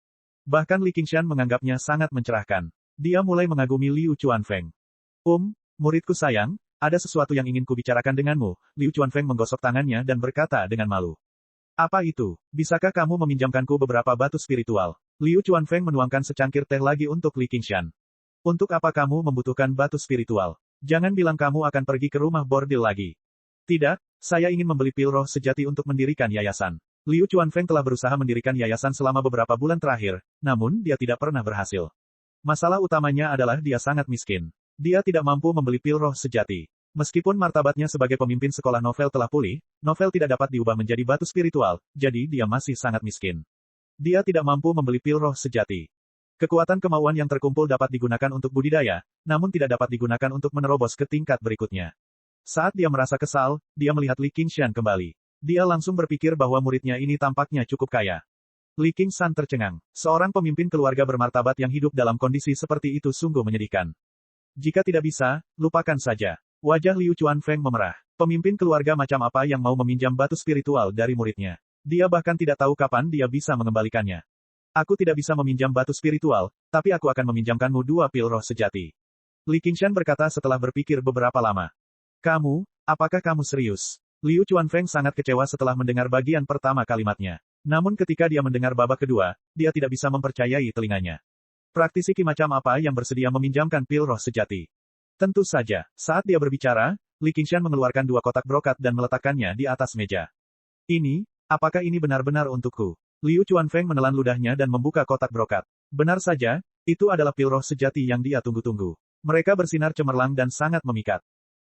Bahkan Li Qingshan menganggapnya sangat mencerahkan. Dia mulai mengagumi Liu Chuanfeng. Muridku sayang, ada sesuatu yang ingin kubicarakan denganmu. Liu Chuanfeng menggosok tangannya dan berkata dengan malu. Apa itu? Bisakah kamu meminjamkanku beberapa batu spiritual? Liu Chuanfeng menuangkan secangkir teh lagi untuk Li Qingshan. Untuk apa kamu membutuhkan batu spiritual? Jangan bilang kamu akan pergi ke rumah bordil lagi. Tidak, saya ingin membeli pil roh sejati untuk mendirikan yayasan. Liu Chuanfeng telah berusaha mendirikan yayasan selama beberapa bulan terakhir, namun dia tidak pernah berhasil. Masalah utamanya adalah dia sangat miskin. Dia tidak mampu membeli pil roh sejati. Meskipun martabatnya sebagai pemimpin sekolah novel telah pulih, novel tidak dapat diubah menjadi batu spiritual, jadi dia masih sangat miskin. Dia tidak mampu membeli pil roh sejati. Kekuatan kemauan yang terkumpul dapat digunakan untuk budidaya, namun tidak dapat digunakan untuk menerobos ke tingkat berikutnya. Saat dia merasa kesal, dia melihat Li Qingshan kembali. Dia langsung berpikir bahwa muridnya ini tampaknya cukup kaya. Li Qingshan tercengang. Seorang pemimpin keluarga bermartabat yang hidup dalam kondisi seperti itu sungguh menyedihkan. Jika tidak bisa, lupakan saja. Wajah Liu Chuanfeng memerah. Pemimpin keluarga macam apa yang mau meminjam batu spiritual dari muridnya? Dia bahkan tidak tahu kapan dia bisa mengembalikannya. Aku tidak bisa meminjam batu spiritual, tapi aku akan meminjamkanmu 2 pil roh sejati. Li Qingshan berkata setelah berpikir beberapa lama. Kamu, apakah kamu serius? Liu Chuanfeng sangat kecewa setelah mendengar bagian pertama kalimatnya. Namun ketika dia mendengar babak kedua, dia tidak bisa mempercayai telinganya. Praktisi Qi macam apa yang bersedia meminjamkan pil roh sejati? Tentu saja, saat dia berbicara, Li Qingshan mengeluarkan 2 kotak brokat dan meletakkannya di atas meja. Ini, apakah ini benar-benar untukku? Liu Chuanfeng menelan ludahnya dan membuka kotak brokat. Benar saja, itu adalah pil roh sejati yang dia tunggu-tunggu. Mereka bersinar cemerlang dan sangat memikat.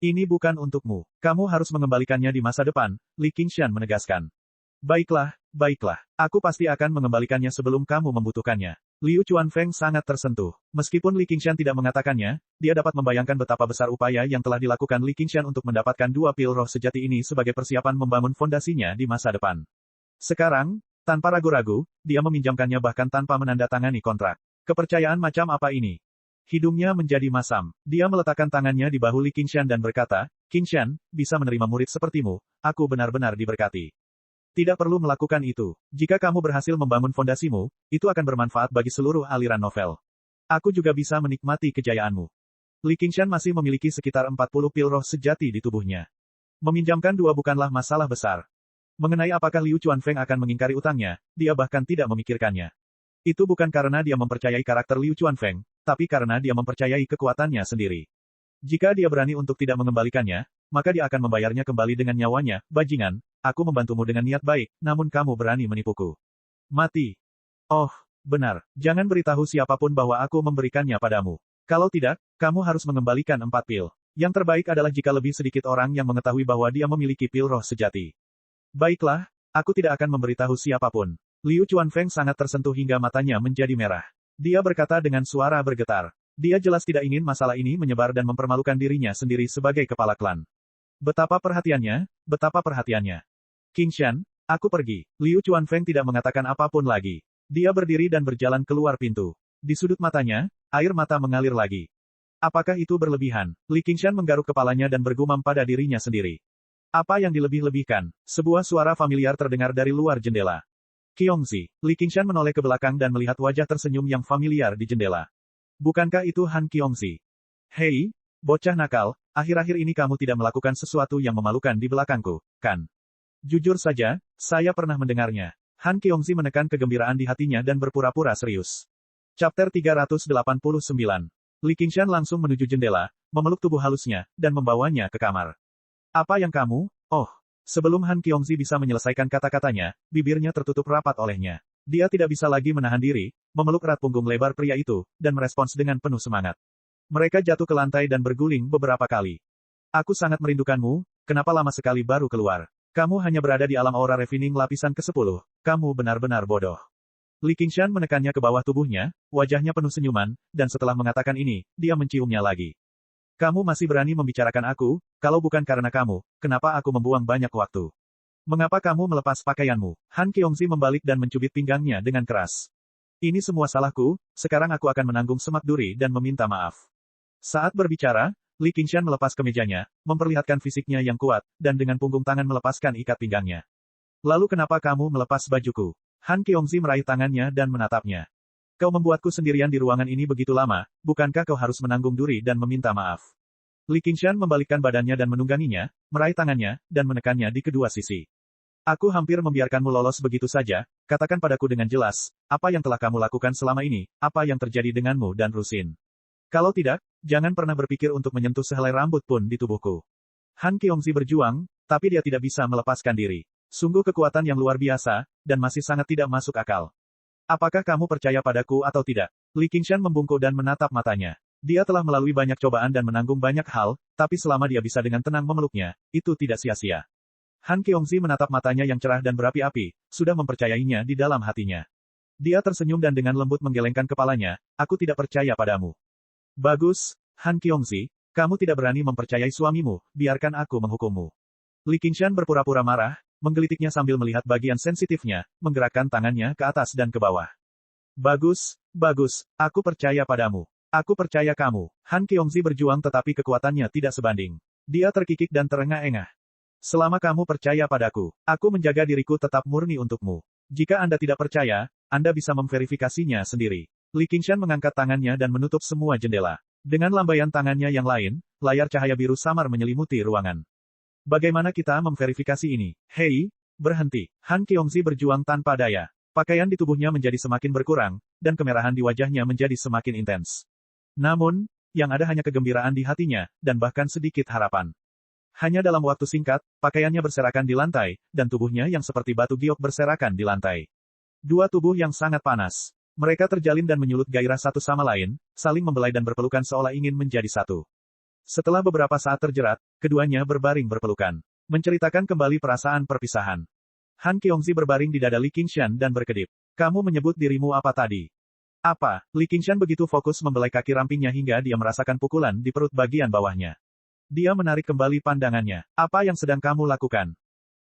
Ini bukan untukmu. Kamu harus mengembalikannya di masa depan, Li Qingshan menegaskan. Baiklah, baiklah. Aku pasti akan mengembalikannya sebelum kamu membutuhkannya. Liu Chuanfeng sangat tersentuh. Meskipun Li Qingshan tidak mengatakannya, dia dapat membayangkan betapa besar upaya yang telah dilakukan Li Qingshan untuk mendapatkan 2 pil roh sejati ini sebagai persiapan membangun fondasinya di masa depan. Sekarang, tanpa ragu-ragu, dia meminjamkannya bahkan tanpa menandatangani kontrak. Kepercayaan macam apa ini? Hidungnya menjadi masam. Dia meletakkan tangannya di bahu Li Qingshan dan berkata, Qingshan, bisa menerima murid sepertimu, aku benar-benar diberkati. Tidak perlu melakukan itu. Jika kamu berhasil membangun fondasimu, itu akan bermanfaat bagi seluruh aliran novel. Aku juga bisa menikmati kejayaanmu. Li Qingshan masih memiliki sekitar 40 pil roh sejati di tubuhnya. Meminjamkan 2 bukanlah masalah besar. Mengenai apakah Liu Chuanfeng akan mengingkari utangnya, dia bahkan tidak memikirkannya. Itu bukan karena dia mempercayai karakter Liu Chuanfeng, tapi karena dia mempercayai kekuatannya sendiri. Jika dia berani untuk tidak mengembalikannya, maka dia akan membayarnya kembali dengan nyawanya. Bajingan, aku membantumu dengan niat baik, namun kamu berani menipuku. Mati. Oh, benar. Jangan beritahu siapapun bahwa aku memberikannya padamu. Kalau tidak, kamu harus mengembalikan 4 pil. Yang terbaik adalah jika lebih sedikit orang yang mengetahui bahwa dia memiliki pil roh sejati. Baiklah, aku tidak akan memberitahu siapapun. Liu Chuanfeng sangat tersentuh hingga matanya menjadi merah. Dia berkata dengan suara bergetar. Dia jelas tidak ingin masalah ini menyebar dan mempermalukan dirinya sendiri sebagai kepala klan. Betapa perhatiannya, betapa perhatiannya. Qingshan, aku pergi. Liu Chuanfeng tidak mengatakan apapun lagi. Dia berdiri dan berjalan keluar pintu. Di sudut matanya, air mata mengalir lagi. Apakah itu berlebihan? Li Qingshan menggaruk kepalanya dan bergumam pada dirinya sendiri. Apa yang dilebih-lebihkan? Sebuah suara familiar terdengar dari luar jendela. Qiongzi. Li Qingshan menoleh ke belakang dan melihat wajah tersenyum yang familiar di jendela. Bukankah itu Han Qiongzi? Hei, bocah nakal, akhir-akhir ini kamu tidak melakukan sesuatu yang memalukan di belakangku, kan? Jujur saja, saya pernah mendengarnya. Han Qiongzi menekan kegembiraan di hatinya dan berpura-pura serius. Chapter 389. Li Qingshan langsung menuju jendela, memeluk tubuh halusnya, dan membawanya ke kamar. Apa yang kamu? Oh. Sebelum Han Qiongzi bisa menyelesaikan kata-katanya, bibirnya tertutup rapat olehnya. Dia tidak bisa lagi menahan diri, memeluk erat punggung lebar pria itu, dan merespons dengan penuh semangat. Mereka jatuh ke lantai dan berguling beberapa kali. Aku sangat merindukanmu, kenapa lama sekali baru keluar? Kamu hanya berada di alam aura refining lapisan ke-10, kamu benar-benar bodoh. Li Qingshan menekannya ke bawah tubuhnya, wajahnya penuh senyuman, dan setelah mengatakan ini, dia menciumnya lagi. Kamu masih berani membicarakan aku, kalau bukan karena kamu, kenapa aku membuang banyak waktu? Mengapa kamu melepas pakaianmu? Han Qiongzi membalik dan mencubit pinggangnya dengan keras. Ini semua salahku, sekarang aku akan menanggung semak duri dan meminta maaf. Saat berbicara, Li Qingshan melepas kemejanya, memperlihatkan fisiknya yang kuat, dan dengan punggung tangan melepaskan ikat pinggangnya. Lalu kenapa kamu melepas bajuku? Han Qiongzi meraih tangannya dan menatapnya. Kau membuatku sendirian di ruangan ini begitu lama, bukankah kau harus menanggung duri dan meminta maaf? Li Qingshan membalikkan badannya dan menungganginya, meraih tangannya, dan menekannya di kedua sisi. Aku hampir membiarkanmu lolos begitu saja, katakan padaku dengan jelas, apa yang telah kamu lakukan selama ini, apa yang terjadi denganmu dan Rusin. Kalau tidak, jangan pernah berpikir untuk menyentuh sehelai rambut pun di tubuhku. Han Qiongzi berjuang, tapi dia tidak bisa melepaskan diri. Sungguh kekuatan yang luar biasa, dan masih sangat tidak masuk akal. Apakah kamu percaya padaku atau tidak? Li Qingshan membungkuk dan menatap matanya. Dia telah melalui banyak cobaan dan menanggung banyak hal, tapi selama dia bisa dengan tenang memeluknya, itu tidak sia-sia. Han Qiongzi menatap matanya yang cerah dan berapi-api, sudah mempercayainya di dalam hatinya. Dia tersenyum dan dengan lembut menggelengkan kepalanya, aku tidak percaya padamu. Bagus, Han Qiongzi, kamu tidak berani mempercayai suamimu, biarkan aku menghukummu. Li Qingshan berpura-pura marah, menggelitiknya sambil melihat bagian sensitifnya, menggerakkan tangannya ke atas dan ke bawah. Bagus, bagus, aku percaya padamu. Aku percaya kamu. Han Qiongzi berjuang tetapi kekuatannya tidak sebanding. Dia terkikik dan terengah-engah. Selama kamu percaya padaku, aku menjaga diriku tetap murni untukmu. Jika Anda tidak percaya, Anda bisa memverifikasinya sendiri. Li Qingshan mengangkat tangannya dan menutup semua jendela. Dengan lambaian tangannya yang lain, layar cahaya biru samar menyelimuti ruangan. Bagaimana kita memverifikasi ini? Hei, berhenti. Han Qiongzi berjuang tanpa daya. Pakaian di tubuhnya menjadi semakin berkurang, dan kemerahan di wajahnya menjadi semakin intens. Namun, yang ada hanya kegembiraan di hatinya, dan bahkan sedikit harapan. Hanya dalam waktu singkat, pakaiannya berserakan di lantai, dan tubuhnya yang seperti batu giok berserakan di lantai. Dua tubuh yang sangat panas. Mereka terjalin dan menyulut gairah satu sama lain, saling membelai dan berpelukan seolah ingin menjadi satu. Setelah beberapa saat terjerat, keduanya berbaring berpelukan. Menceritakan kembali perasaan perpisahan. Han Qiongzi berbaring di dada Li Qingshan dan berkedip. Kamu menyebut dirimu apa tadi? Apa? Li Qingshan begitu fokus membelai kaki rampingnya hingga dia merasakan pukulan di perut bagian bawahnya. Dia menarik kembali pandangannya. Apa yang sedang kamu lakukan?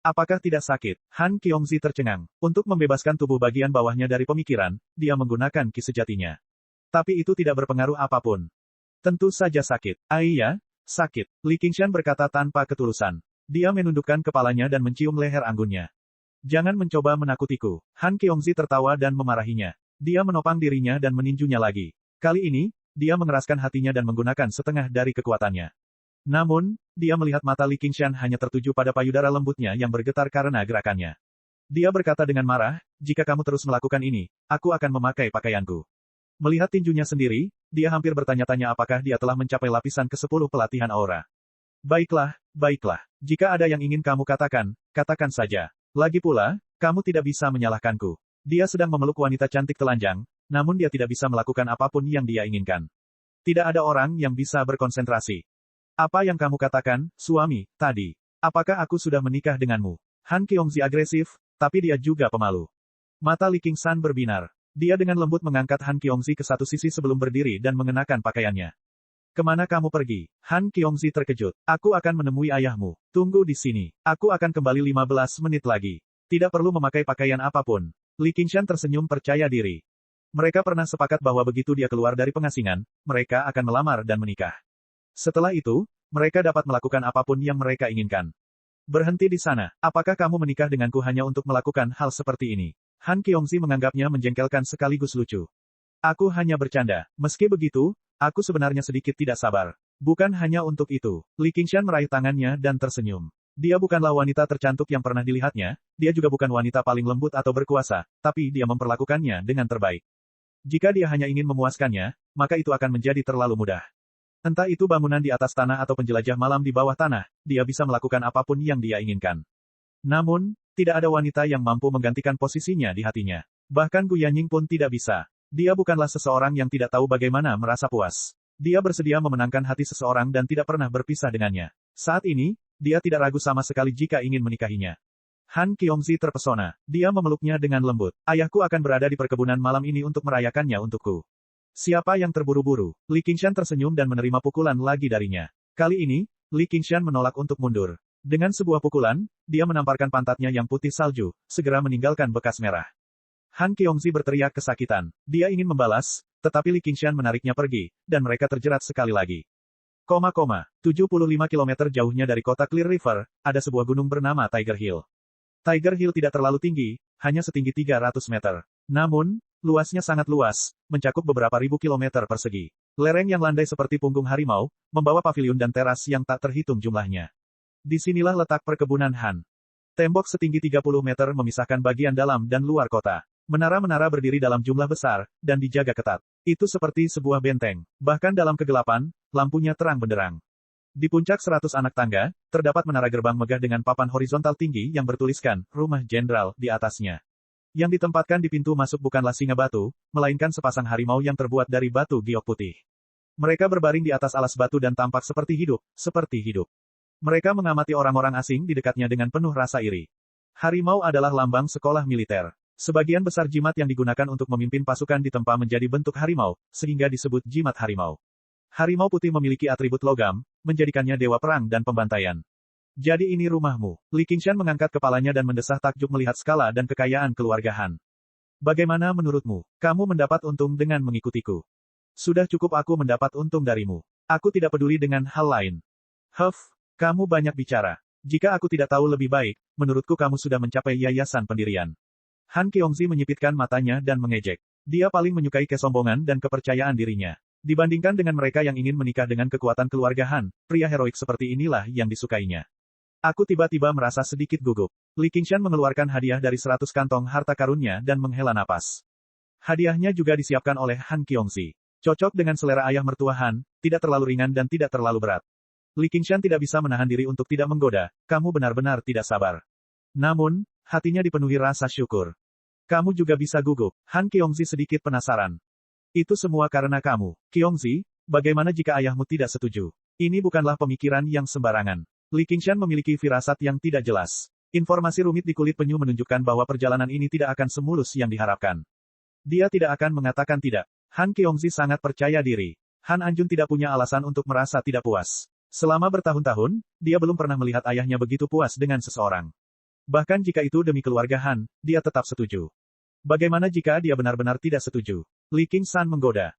Apakah tidak sakit? Han Qiongzi tercengang. Untuk membebaskan tubuh bagian bawahnya dari pemikiran, dia menggunakan ki sejatinya. Tapi itu tidak berpengaruh apapun. Tentu saja sakit. Iya, sakit. Li Qingshan berkata tanpa ketulusan. Dia menundukkan kepalanya dan mencium leher anggunnya. Jangan mencoba menakutiku. Han Qiongzi tertawa dan memarahinya. Dia menopang dirinya dan meninjunya lagi. Kali ini, dia mengeraskan hatinya dan menggunakan setengah dari kekuatannya. Namun, dia melihat mata Li Qingshan hanya tertuju pada payudara lembutnya yang bergetar karena gerakannya. Dia berkata dengan marah, jika kamu terus melakukan ini, aku akan memakai pakaianku. Melihat tinjunya sendiri, dia hampir bertanya-tanya apakah dia telah mencapai lapisan ke-10 pelatihan aura. Baiklah, baiklah. Jika ada yang ingin kamu katakan, katakan saja. Lagi pula, kamu tidak bisa menyalahkanku. Dia sedang memeluk wanita cantik telanjang, namun dia tidak bisa melakukan apapun yang dia inginkan. Tidak ada orang yang bisa berkonsentrasi. Apa yang kamu katakan, suami, tadi? Apakah aku sudah menikah denganmu? Han Qiongzi agresif, tapi dia juga pemalu. Mata Li Qingshan berbinar. Dia dengan lembut mengangkat Han Qiongzi ke satu sisi sebelum berdiri dan mengenakan pakaiannya. Kemana kamu pergi? Han Qiongzi terkejut. Aku akan menemui ayahmu. Tunggu di sini. Aku akan kembali 15 menit lagi. Tidak perlu memakai pakaian apapun. Li Qingshan tersenyum percaya diri. Mereka pernah sepakat bahwa begitu dia keluar dari pengasingan, mereka akan melamar dan menikah. Setelah itu, mereka dapat melakukan apapun yang mereka inginkan. Berhenti di sana. Apakah kamu menikah denganku hanya untuk melakukan hal seperti ini? Han Qiongzi menganggapnya menjengkelkan sekaligus lucu. Aku hanya bercanda. Meski begitu, aku sebenarnya sedikit tidak sabar. Bukan hanya untuk itu. Li Qingshan meraih tangannya dan tersenyum. Dia bukanlah wanita tercantik yang pernah dilihatnya, dia juga bukan wanita paling lembut atau berkuasa, tapi dia memperlakukannya dengan terbaik. Jika dia hanya ingin memuaskannya, maka itu akan menjadi terlalu mudah. Entah itu bangunan di atas tanah atau penjelajah malam di bawah tanah, dia bisa melakukan apapun yang dia inginkan. Namun, tidak ada wanita yang mampu menggantikan posisinya di hatinya. Bahkan Gu Yanying pun tidak bisa. Dia bukanlah seseorang yang tidak tahu bagaimana merasa puas. Dia bersedia memenangkan hati seseorang dan tidak pernah berpisah dengannya. Saat ini, dia tidak ragu sama sekali jika ingin menikahinya. Han Qiongzi terpesona. Dia memeluknya dengan lembut. Ayahku akan berada di perkebunan malam ini untuk merayakannya untukku. Siapa yang terburu-buru? Li Qingshan tersenyum dan menerima pukulan lagi darinya. Kali ini, Li Qingshan menolak untuk mundur. Dengan sebuah pukulan, dia menamparkan pantatnya yang putih salju, segera meninggalkan bekas merah. Han Qiongzi berteriak kesakitan. Dia ingin membalas, tetapi Li Qingshan menariknya pergi, dan mereka terjerat sekali lagi. 75 km jauhnya dari kota Clear River, ada sebuah gunung bernama Tiger Hill. Tiger Hill tidak terlalu tinggi, hanya setinggi 300 meter. Namun, luasnya sangat luas, mencakup beberapa ribu kilometer persegi. Lereng yang landai seperti punggung harimau, membawa paviliun dan teras yang tak terhitung jumlahnya. Disinilah letak perkebunan Han. Tembok setinggi 30 meter memisahkan bagian dalam dan luar kota. Menara-menara berdiri dalam jumlah besar, dan dijaga ketat. Itu seperti sebuah benteng. Bahkan dalam kegelapan, lampunya terang benderang. Di puncak 100 anak tangga, terdapat menara gerbang megah dengan papan horizontal tinggi yang bertuliskan, Rumah Jenderal, di atasnya. Yang ditempatkan di pintu masuk bukanlah singa batu, melainkan sepasang harimau yang terbuat dari batu giok putih. Mereka berbaring di atas alas batu dan tampak seperti hidup, seperti hidup. Mereka mengamati orang-orang asing di dekatnya dengan penuh rasa iri. Harimau adalah lambang sekolah militer. Sebagian besar jimat yang digunakan untuk memimpin pasukan ditempa menjadi bentuk harimau, sehingga disebut jimat harimau. Harimau putih memiliki atribut logam, menjadikannya dewa perang dan pembantaian. Jadi ini rumahmu. Li Qingshan mengangkat kepalanya dan mendesah takjub melihat skala dan kekayaan keluarga Han. Bagaimana menurutmu? Kamu mendapat untung dengan mengikutiku. Sudah cukup aku mendapat untung darimu. Aku tidak peduli dengan hal lain. Kamu banyak bicara. Jika aku tidak tahu lebih baik, menurutku kamu sudah mencapai yayasan pendirian. Han Qiongzi menyipitkan matanya dan mengejek. Dia paling menyukai kesombongan dan kepercayaan dirinya. Dibandingkan dengan mereka yang ingin menikah dengan kekuatan keluarga Han, pria heroik seperti inilah yang disukainya. Aku tiba-tiba merasa sedikit gugup. Li Qingshan mengeluarkan hadiah dari 100 kantong harta karunnya dan menghela napas. Hadiahnya juga disiapkan oleh Han Qiongzi. Cocok dengan selera ayah mertua Han, tidak terlalu ringan dan tidak terlalu berat. Li Qingshan tidak bisa menahan diri untuk tidak menggoda, kamu benar-benar tidak sabar. Namun, hatinya dipenuhi rasa syukur. Kamu juga bisa gugup. Han Qiongzi sedikit penasaran. Itu semua karena kamu. Qiongzi, bagaimana jika ayahmu tidak setuju? Ini bukanlah pemikiran yang sembarangan. Li Qingshan memiliki firasat yang tidak jelas. Informasi rumit di kulit penyu menunjukkan bahwa perjalanan ini tidak akan semulus yang diharapkan. Dia tidak akan mengatakan tidak. Han Qiongzi sangat percaya diri. Han Anjun tidak punya alasan untuk merasa tidak puas. Selama bertahun-tahun, dia belum pernah melihat ayahnya begitu puas dengan seseorang. Bahkan jika itu demi keluarga Han, dia tetap setuju. Bagaimana jika dia benar-benar tidak setuju? Li Qingshan menggoda.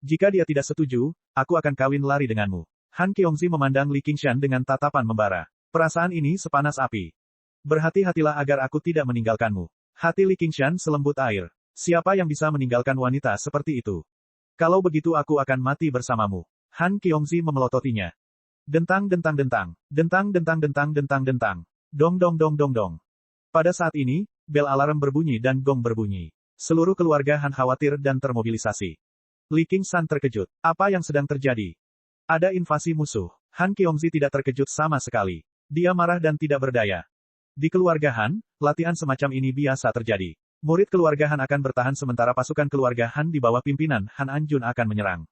Jika dia tidak setuju, aku akan kawin lari denganmu. Han Qiongzi memandang Li Qingshan dengan tatapan membara. Perasaan ini sepanas api. Berhati-hatilah agar aku tidak meninggalkanmu. Hati Li Qingshan selembut air. Siapa yang bisa meninggalkan wanita seperti itu? Kalau begitu aku akan mati bersamamu. Han Qiongzi memelototinya. Dentang. Dong. Pada saat ini, bel alarm berbunyi dan gong berbunyi. Seluruh keluarga Han khawatir dan termobilisasi. Li Qingshan terkejut. Apa yang sedang terjadi? Ada invasi musuh. Han Qiongzi tidak terkejut sama sekali. Dia marah dan tidak berdaya. Di keluarga Han, latihan semacam ini biasa terjadi. Murid keluarga Han akan bertahan sementara pasukan keluarga Han di bawah pimpinan Han Anjun akan menyerang.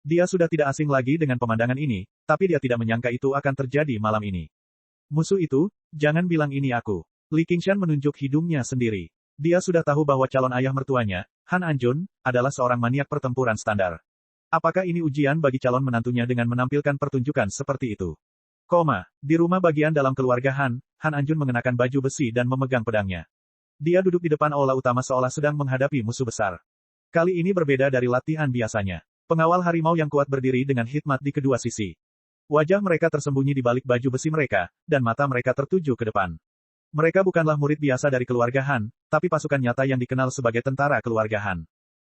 Dia sudah tidak asing lagi dengan pemandangan ini, tapi dia tidak menyangka itu akan terjadi malam ini. Musuh itu, jangan bilang ini aku. Li Qingshan menunjuk hidungnya sendiri. Dia sudah tahu bahwa calon ayah mertuanya, Han Anjun, adalah seorang maniak pertempuran standar. Apakah ini ujian bagi calon menantunya dengan menampilkan pertunjukan seperti itu? Di rumah bagian dalam keluarga Han, Han Anjun mengenakan baju besi dan memegang pedangnya. Dia duduk di depan aula utama seolah sedang menghadapi musuh besar. Kali ini berbeda dari latihan biasanya. Pengawal harimau yang kuat berdiri dengan hikmat di kedua sisi. Wajah mereka tersembunyi di balik baju besi mereka, dan mata mereka tertuju ke depan. Mereka bukanlah murid biasa dari keluarga Han, tapi pasukan nyata yang dikenal sebagai tentara keluarga Han.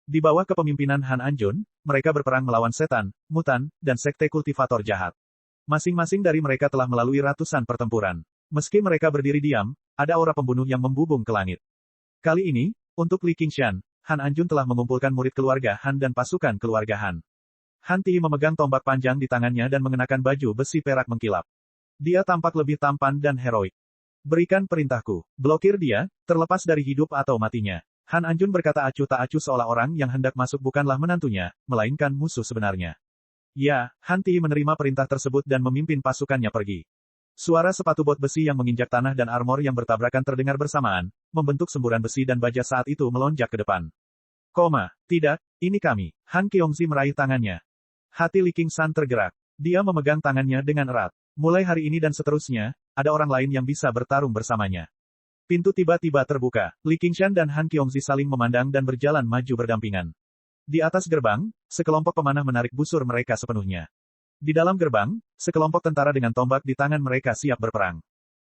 Di bawah kepemimpinan Han Anjun, mereka berperang melawan setan, mutan, dan sekte kultivator jahat. Masing-masing dari mereka telah melalui ratusan pertempuran. Meski mereka berdiri diam, ada aura pembunuh yang membubung ke langit. Kali ini, untuk Li Qingshan, Han Anjun telah mengumpulkan murid keluarga Han dan pasukan keluarga Han. Han Ti memegang tombak panjang di tangannya dan mengenakan baju besi perak mengkilap. Dia tampak lebih tampan dan heroik. Berikan perintahku. Blokir dia, terlepas dari hidup atau matinya. Han Anjun berkata acuh tak acuh seolah orang yang hendak masuk bukanlah menantunya, melainkan musuh sebenarnya. Ya, Han Ti menerima perintah tersebut dan memimpin pasukannya pergi. Suara sepatu bot besi yang menginjak tanah dan armor yang bertabrakan terdengar bersamaan, membentuk semburan besi dan baja saat itu melonjak ke depan. Tidak, ini kami. Han Qiongzi meraih tangannya. Hati Li Qingshan tergerak. Dia memegang tangannya dengan erat. Mulai hari ini dan seterusnya, ada orang lain yang bisa bertarung bersamanya. Pintu tiba-tiba terbuka. Li Qingshan dan Han Qiongzi saling memandang dan berjalan maju berdampingan. Di atas gerbang, sekelompok pemanah menarik busur mereka sepenuhnya. Di dalam gerbang, sekelompok tentara dengan tombak di tangan mereka siap berperang.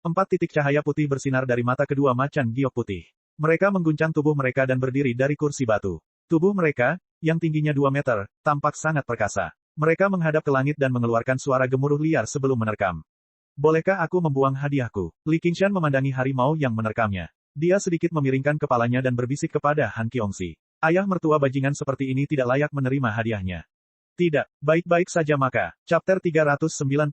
4 titik cahaya putih bersinar dari mata kedua macan giok putih. Mereka mengguncang tubuh mereka dan berdiri dari kursi batu. Tubuh mereka, yang tingginya 2 meter, tampak sangat perkasa. Mereka menghadap ke langit dan mengeluarkan suara gemuruh liar sebelum menerkam. Bolehkah aku membuang hadiahku? Li Qingshan memandangi harimau yang menerkamnya. Dia sedikit memiringkan kepalanya dan berbisik kepada Han Qiongzi. Ayah mertua bajingan seperti ini tidak layak menerima hadiahnya. Tidak, baik-baik saja maka. Chapter 390.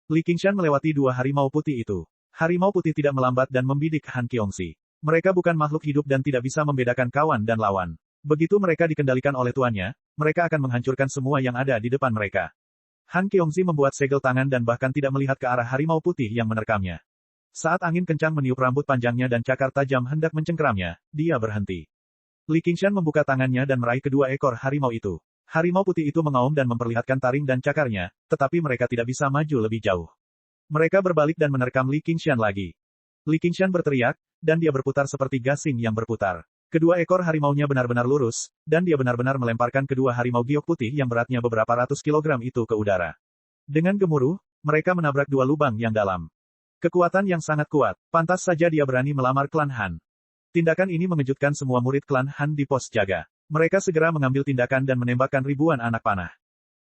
Li Qingshan melewati 2 harimau putih itu. Harimau putih tidak melambat dan membidik Han Qiongzi. Mereka bukan makhluk hidup dan tidak bisa membedakan kawan dan lawan. Begitu mereka dikendalikan oleh tuannya, mereka akan menghancurkan semua yang ada di depan mereka. Han Qiongzi membuat segel tangan dan bahkan tidak melihat ke arah harimau putih yang menerkamnya. Saat angin kencang meniup rambut panjangnya dan cakar tajam hendak mencengkeramnya, dia berhenti. Li Qingshan membuka tangannya dan meraih kedua ekor harimau itu. Harimau putih itu mengaum dan memperlihatkan taring dan cakarnya, tetapi mereka tidak bisa maju lebih jauh. Mereka berbalik dan menerkam Li Qingshan lagi. Li Qingshan berteriak, dan dia berputar seperti gasing yang berputar. Kedua ekor harimaunya benar-benar lurus, dan dia benar-benar melemparkan kedua harimau giok putih yang beratnya beberapa ratus kilogram itu ke udara. Dengan gemuruh, mereka menabrak dua lubang yang dalam. Kekuatan yang sangat kuat, pantas saja dia berani melamar klan Han. Tindakan ini mengejutkan semua murid klan Han di pos jaga. Mereka segera mengambil tindakan dan menembakkan ribuan anak panah.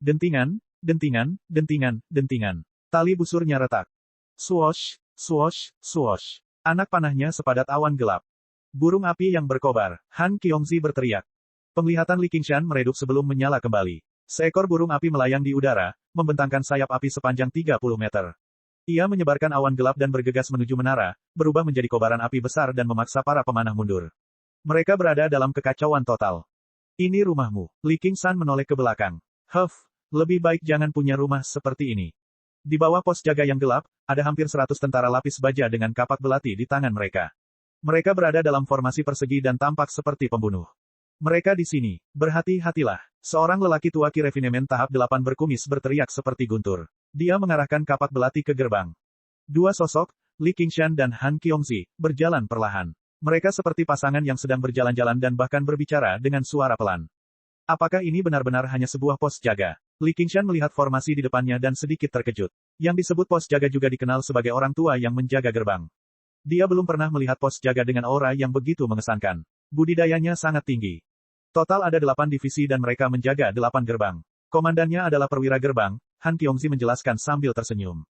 Dentingan, dentingan, dentingan, dentingan. Tali busurnya retak. Swoosh, swoosh, swoosh. Anak panahnya sepadat awan gelap. Burung api yang berkobar. Han Qiongzi berteriak. Penglihatan Li Qingshan meredup sebelum menyala kembali. Seekor burung api melayang di udara, membentangkan sayap api sepanjang 30 meter. Ia menyebarkan awan gelap dan bergegas menuju menara, berubah menjadi kobaran api besar dan memaksa para pemanah mundur. Mereka berada dalam kekacauan total. Ini rumahmu. Li Qingshan menoleh ke belakang. Lebih baik jangan punya rumah seperti ini. Di bawah pos jaga yang gelap, ada hampir 100 tentara lapis baja dengan kapak belati di tangan mereka. Mereka berada dalam formasi persegi dan tampak seperti pembunuh. Mereka di sini. Berhati-hatilah. Seorang lelaki tua Qi Refinement tahap 8 berkumis berteriak seperti guntur. Dia mengarahkan kapak belati ke gerbang. Dua sosok, Li Qingshan dan Han Qiongzi, berjalan perlahan. Mereka seperti pasangan yang sedang berjalan-jalan dan bahkan berbicara dengan suara pelan. Apakah ini benar-benar hanya sebuah pos jaga? Li Qingshan melihat formasi di depannya dan sedikit terkejut. Yang disebut pos jaga juga dikenal sebagai orang tua yang menjaga gerbang. Dia belum pernah melihat pos jaga dengan aura yang begitu mengesankan. Budidayanya sangat tinggi. Total ada 8 divisi dan mereka menjaga 8 gerbang. Komandannya adalah perwira gerbang, Han Qiongzi menjelaskan sambil tersenyum.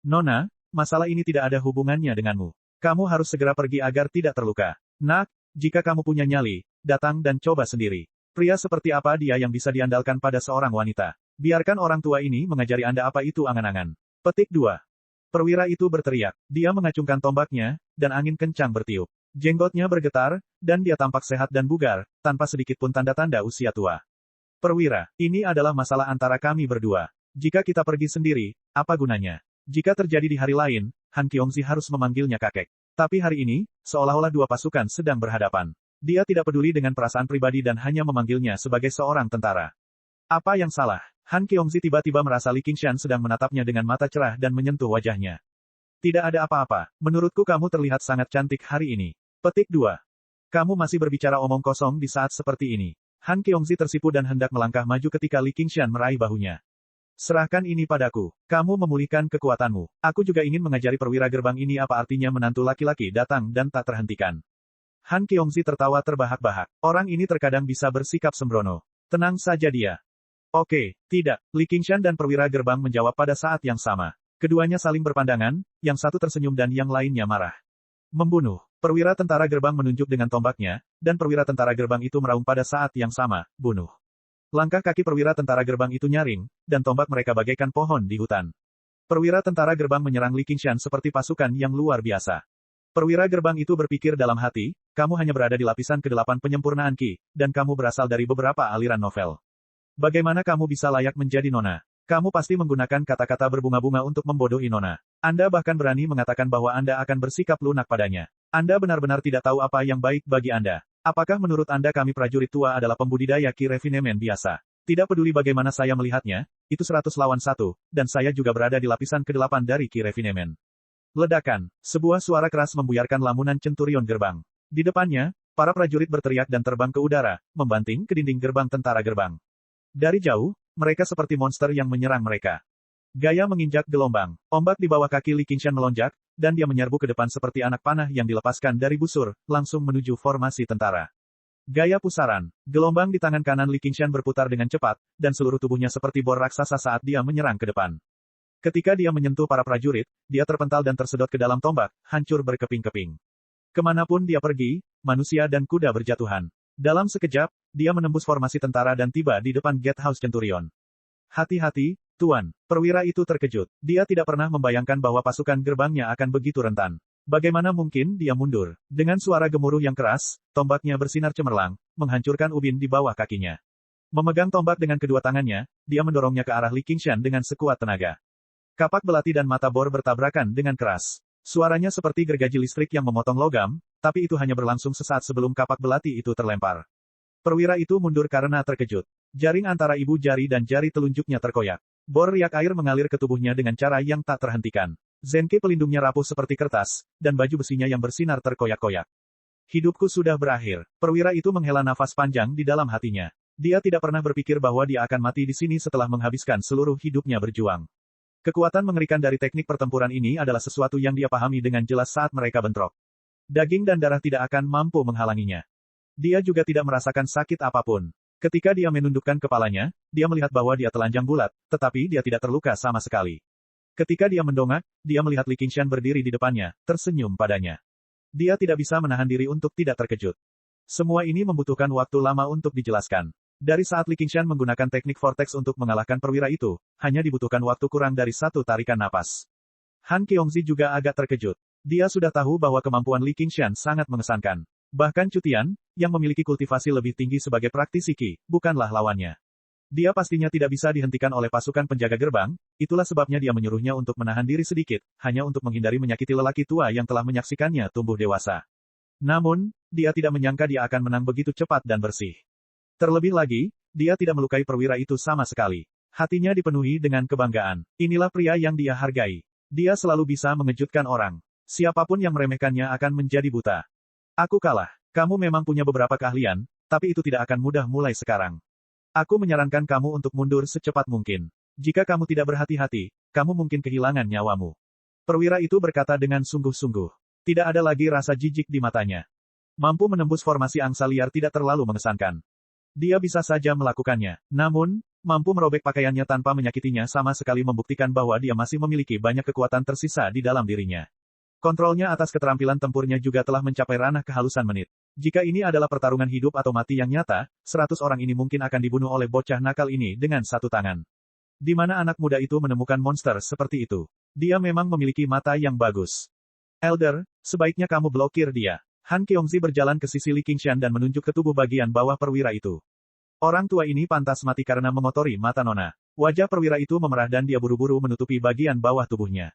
Nona, masalah ini tidak ada hubungannya denganmu. Kamu harus segera pergi agar tidak terluka. Nak, jika kamu punya nyali, datang dan coba sendiri. Pria seperti apa dia yang bisa diandalkan pada seorang wanita? Biarkan orang tua ini mengajari Anda apa itu angan-angan. Petik 2. Perwira itu berteriak. Dia mengacungkan tombaknya, dan angin kencang bertiup. Jenggotnya bergetar, dan dia tampak sehat dan bugar, tanpa sedikit pun tanda-tanda usia tua. Perwira, ini adalah masalah antara kami berdua. Jika kita pergi sendiri, apa gunanya? Jika terjadi di hari lain, Han Qiongzi harus memanggilnya kakek. Tapi hari ini, seolah-olah dua pasukan sedang berhadapan. Dia tidak peduli dengan perasaan pribadi dan hanya memanggilnya sebagai seorang tentara. Apa yang salah? Han Qiongzi tiba-tiba merasa Li Qingshan sedang menatapnya dengan mata cerah dan menyentuh wajahnya. Tidak ada apa-apa. Menurutku kamu terlihat sangat cantik hari ini. Petik 2. Kamu masih berbicara omong kosong di saat seperti ini. Han Qiongzi tersipu dan hendak melangkah maju ketika Li Qingshan meraih bahunya. Serahkan ini padaku. Kamu memulihkan kekuatanmu. Aku juga ingin mengajari perwira gerbang ini apa artinya menantu laki-laki datang dan tak terhentikan. Han Qiongzi tertawa terbahak-bahak. Orang ini terkadang bisa bersikap sembrono. Tenang saja dia. Oke, tidak. Li Qingshan dan perwira gerbang menjawab pada saat yang sama. Keduanya saling berpandangan, yang satu tersenyum dan yang lainnya marah. Membunuh. Perwira tentara gerbang menunjuk dengan tombaknya, dan perwira tentara gerbang itu meraung pada saat yang sama, bunuh. Langkah kaki perwira tentara gerbang itu nyaring, dan tombak mereka bagaikan pohon di hutan. Perwira tentara gerbang menyerang Li Qingshan seperti pasukan yang luar biasa. Perwira gerbang itu berpikir dalam hati, kamu hanya berada di lapisan ke-8 penyempurnaan Qi, dan kamu berasal dari beberapa aliran novel. Bagaimana kamu bisa layak menjadi nona? Kamu pasti menggunakan kata-kata berbunga-bunga untuk membodohi nona. Anda bahkan berani mengatakan bahwa Anda akan bersikap lunak padanya. Anda benar-benar tidak tahu apa yang baik bagi Anda. Apakah menurut Anda kami prajurit tua adalah pembudidaya Qi Refinement biasa? Tidak peduli bagaimana saya melihatnya, itu 100 lawan 1, dan saya juga berada di lapisan ke-8 dari Qi Refinement. Ledakan. Sebuah suara keras membuyarkan lamunan centurion gerbang. Di depannya, para prajurit berteriak dan terbang ke udara, membanting ke dinding gerbang tentara gerbang. Dari jauh, mereka seperti monster yang menyerang mereka. Gaya menginjak gelombang. Ombak di bawah kaki Li Qingshan melonjak, dan dia menyerbu ke depan seperti anak panah yang dilepaskan dari busur, langsung menuju formasi tentara. Gaya pusaran. Gelombang di tangan kanan Li Qingshan berputar dengan cepat, dan seluruh tubuhnya seperti bor raksasa saat dia menyerang ke depan. Ketika dia menyentuh para prajurit, dia terpental dan tersedot ke dalam tombak, hancur berkeping-keping. Kemanapun dia pergi, manusia dan kuda berjatuhan. Dalam sekejap, dia menembus formasi tentara dan tiba di depan Gatehouse Centurion. Hati-hati, Tuan. Perwira itu terkejut. Dia tidak pernah membayangkan bahwa pasukan gerbangnya akan begitu rentan. Bagaimana mungkin dia mundur? Dengan suara gemuruh yang keras, tombaknya bersinar cemerlang, menghancurkan ubin di bawah kakinya. Memegang tombak dengan kedua tangannya, dia mendorongnya ke arah Li Qingshan dengan sekuat tenaga. Kapak belati dan mata bor bertabrakan dengan keras. Suaranya seperti gergaji listrik yang memotong logam, tapi itu hanya berlangsung sesaat sebelum kapak belati itu terlempar. Perwira itu mundur karena terkejut. Jaring antara ibu jari dan jari telunjuknya terkoyak. Bor riak air mengalir ke tubuhnya dengan cara yang tak terhentikan. Zenki pelindungnya rapuh seperti kertas, dan baju besinya yang bersinar terkoyak-koyak. Hidupku sudah berakhir. Perwira itu menghela nafas panjang di dalam hatinya. Dia tidak pernah berpikir bahwa dia akan mati di sini setelah menghabiskan seluruh hidupnya berjuang. Kekuatan mengerikan dari teknik pertempuran ini adalah sesuatu yang dia pahami dengan jelas saat mereka bentrok. Daging dan darah tidak akan mampu menghalanginya. Dia juga tidak merasakan sakit apapun. Ketika dia menundukkan kepalanya, dia melihat bahwa dia telanjang bulat, tetapi dia tidak terluka sama sekali. Ketika dia mendongak, dia melihat Li Qingshan berdiri di depannya, tersenyum padanya. Dia tidak bisa menahan diri untuk tidak terkejut. Semua ini membutuhkan waktu lama untuk dijelaskan. Dari saat Li Qingshan menggunakan teknik vortex untuk mengalahkan perwira itu, hanya dibutuhkan waktu kurang dari 1 tarikan napas. Han Qiongzi juga agak terkejut. Dia sudah tahu bahwa kemampuan Li Qingshan sangat mengesankan. Bahkan Cutian, yang memiliki kultivasi lebih tinggi sebagai praktisi Qi, bukanlah lawannya. Dia pastinya tidak bisa dihentikan oleh pasukan penjaga gerbang, itulah sebabnya dia menyuruhnya untuk menahan diri sedikit, hanya untuk menghindari menyakiti lelaki tua yang telah menyaksikannya tumbuh dewasa. Namun, dia tidak menyangka dia akan menang begitu cepat dan bersih. Terlebih lagi, dia tidak melukai perwira itu sama sekali. Hatinya dipenuhi dengan kebanggaan. Inilah pria yang dia hargai. Dia selalu bisa mengejutkan orang. Siapapun yang meremehkannya akan menjadi buta. Aku kalah. Kamu memang punya beberapa keahlian, tapi itu tidak akan mudah mulai sekarang. Aku menyarankan kamu untuk mundur secepat mungkin. Jika kamu tidak berhati-hati, kamu mungkin kehilangan nyawamu. Perwira itu berkata dengan sungguh-sungguh. Tidak ada lagi rasa jijik di matanya. Mampu menembus formasi angsa liar tidak terlalu mengesankan. Dia bisa saja melakukannya. Namun, mampu merobek pakaiannya tanpa menyakitinya sama sekali membuktikan bahwa dia masih memiliki banyak kekuatan tersisa di dalam dirinya. Kontrolnya atas keterampilan tempurnya juga telah mencapai ranah kehalusan menit. Jika ini adalah pertarungan hidup atau mati yang nyata, 100 orang ini mungkin akan dibunuh oleh bocah nakal ini dengan satu tangan. Di mana anak muda itu menemukan monster seperti itu? Dia memang memiliki mata yang bagus. Elder, sebaiknya kamu blokir dia. Han Qiongzi berjalan ke sisi Li Qingshan dan menunjuk ke tubuh bagian bawah perwira itu. Orang tua ini pantas mati karena mengotori mata nona. Wajah perwira itu memerah dan dia buru-buru menutupi bagian bawah tubuhnya.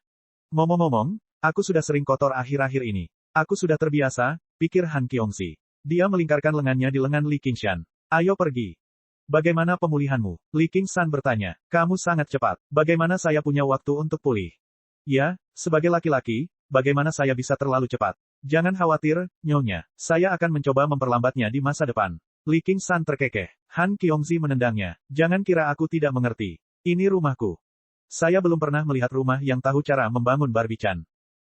Ngomong-ngomong, aku sudah sering kotor akhir-akhir ini. Aku sudah terbiasa, pikir Han Qiongzi. Dia melingkarkan lengannya di lengan Li Qingshan. Ayo pergi. Bagaimana pemulihanmu? Li Qingshan bertanya. Kamu sangat cepat. Bagaimana saya punya waktu untuk pulih? Ya, sebagai laki-laki, bagaimana saya bisa terlalu cepat? Jangan khawatir, Nyonya. Saya akan mencoba memperlambatnya di masa depan. Li Qingshan terkekeh. Han Qiongzi menendangnya. Jangan kira aku tidak mengerti. Ini rumahku. Saya belum pernah melihat rumah yang tahu cara membangun Barbichan.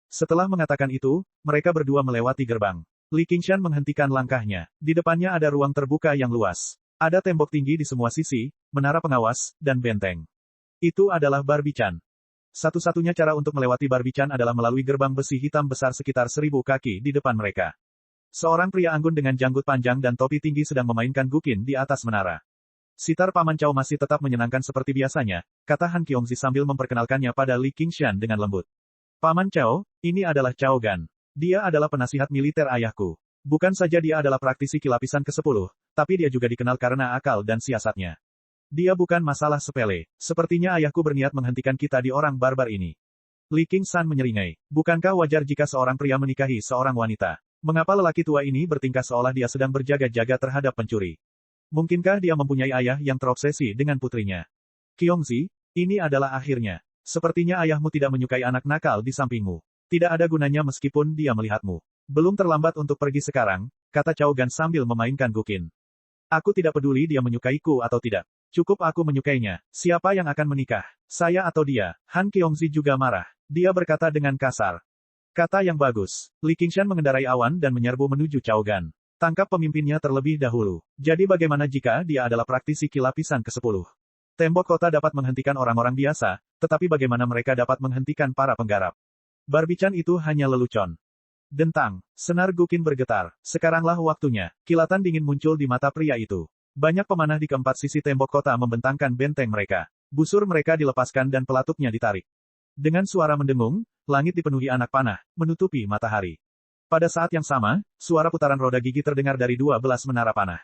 Setelah mengatakan itu, mereka berdua melewati gerbang. Li Qingshan menghentikan langkahnya. Di depannya ada ruang terbuka yang luas. Ada tembok tinggi di semua sisi, menara pengawas, dan benteng. Itu adalah Barbichan. Satu-satunya cara untuk melewati Barbichan adalah melalui gerbang besi hitam besar sekitar 1000 kaki di depan mereka. Seorang pria anggun dengan janggut panjang dan topi tinggi sedang memainkan gukin di atas menara. Sitar Paman Cao masih tetap menyenangkan seperti biasanya, kata Han Qiongzi sambil memperkenalkannya pada Li Qingshan dengan lembut. Paman Cao, ini adalah Cao Gan. Dia adalah penasihat militer ayahku. Bukan saja dia adalah praktisi kilapisan ke-10, tapi dia juga dikenal karena akal dan siasatnya. Dia bukan masalah sepele. Sepertinya ayahku berniat menghentikan kita di orang barbar ini. Li Qingshan menyeringai. Bukankah wajar jika seorang pria menikahi seorang wanita? Mengapa lelaki tua ini bertingkah seolah dia sedang berjaga-jaga terhadap pencuri? Mungkinkah dia mempunyai ayah yang terobsesi dengan putrinya? Qiongzi, ini adalah akhirnya. Sepertinya ayahmu tidak menyukai anak nakal di sampingmu. Tidak ada gunanya meskipun dia melihatmu. Belum terlambat untuk pergi sekarang, kata Cao Gan sambil memainkan gukin. Aku tidak peduli dia menyukaiku atau tidak. Cukup aku menyukainya. Siapa yang akan menikah? Saya atau dia? Han Qiongzi juga marah. Dia berkata dengan kasar. Kata yang bagus. Li Qingshan mengendarai awan dan menyerbu menuju Cao Gan. Tangkap pemimpinnya terlebih dahulu. Jadi bagaimana jika dia adalah praktisi kilapisan ke-10? Tembok kota dapat menghentikan orang-orang biasa, tetapi bagaimana mereka dapat menghentikan para penggarap? Barbichan itu hanya lelucon. Dentang. Senar gukin bergetar. Sekaranglah waktunya. Kilatan dingin muncul di mata pria itu. Banyak pemanah di keempat sisi tembok kota membentangkan benteng mereka. Busur mereka dilepaskan dan pelatuknya ditarik. Dengan suara mendengung, langit dipenuhi anak panah, menutupi matahari. Pada saat yang sama, suara putaran roda gigi terdengar dari 12 menara panah.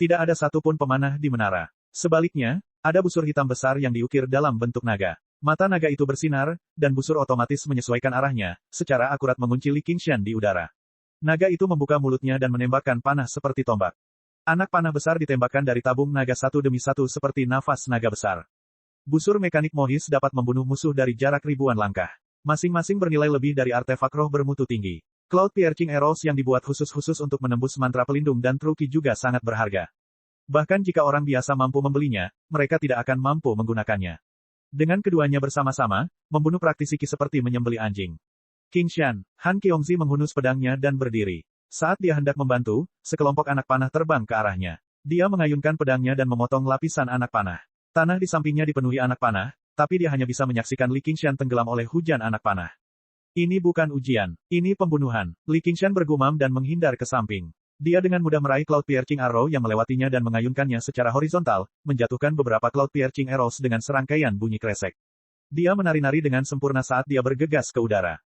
Tidak ada satupun pemanah di menara. Sebaliknya, ada busur hitam besar yang diukir dalam bentuk naga. Mata naga itu bersinar, dan busur otomatis menyesuaikan arahnya, secara akurat mengunci Li Qingshan di udara. Naga itu membuka mulutnya dan menembakkan panah seperti tombak. Anak panah besar ditembakkan dari tabung naga satu demi satu seperti nafas naga besar. Busur mekanik Mohis dapat membunuh musuh dari jarak ribuan langkah. Masing-masing bernilai lebih dari artefak roh bermutu tinggi. Cloud Piercing Arrows yang dibuat khusus untuk menembus mantra pelindung dan truki juga sangat berharga. Bahkan jika orang biasa mampu membelinya, mereka tidak akan mampu menggunakannya. Dengan keduanya bersama-sama, membunuh praktisi Qi seperti menyembelih anjing. King Shan, Han Qiongzi menghunus pedangnya dan berdiri. Saat dia hendak membantu, sekelompok anak panah terbang ke arahnya. Dia mengayunkan pedangnya dan memotong lapisan anak panah. Tanah di sampingnya dipenuhi anak panah, tapi dia hanya bisa menyaksikan Li Qingshan tenggelam oleh hujan anak panah. Ini bukan ujian, ini pembunuhan. Li Qingshan bergumam dan menghindar ke samping. Dia dengan mudah meraih Cloud Piercing Arrow yang melewatinya dan mengayunkannya secara horizontal, menjatuhkan beberapa Cloud Piercing Arrows dengan serangkaian bunyi kresek. Dia menari-nari dengan sempurna saat dia bergegas ke udara.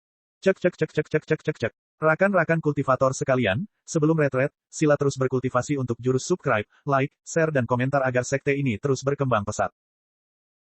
Cek cek cek cek cek cek cek cek. Rakan-rakan kultivator sekalian, sebelum retret, sila terus berkultivasi untuk jurus subscribe, like, share dan komentar agar sekte ini terus berkembang pesat.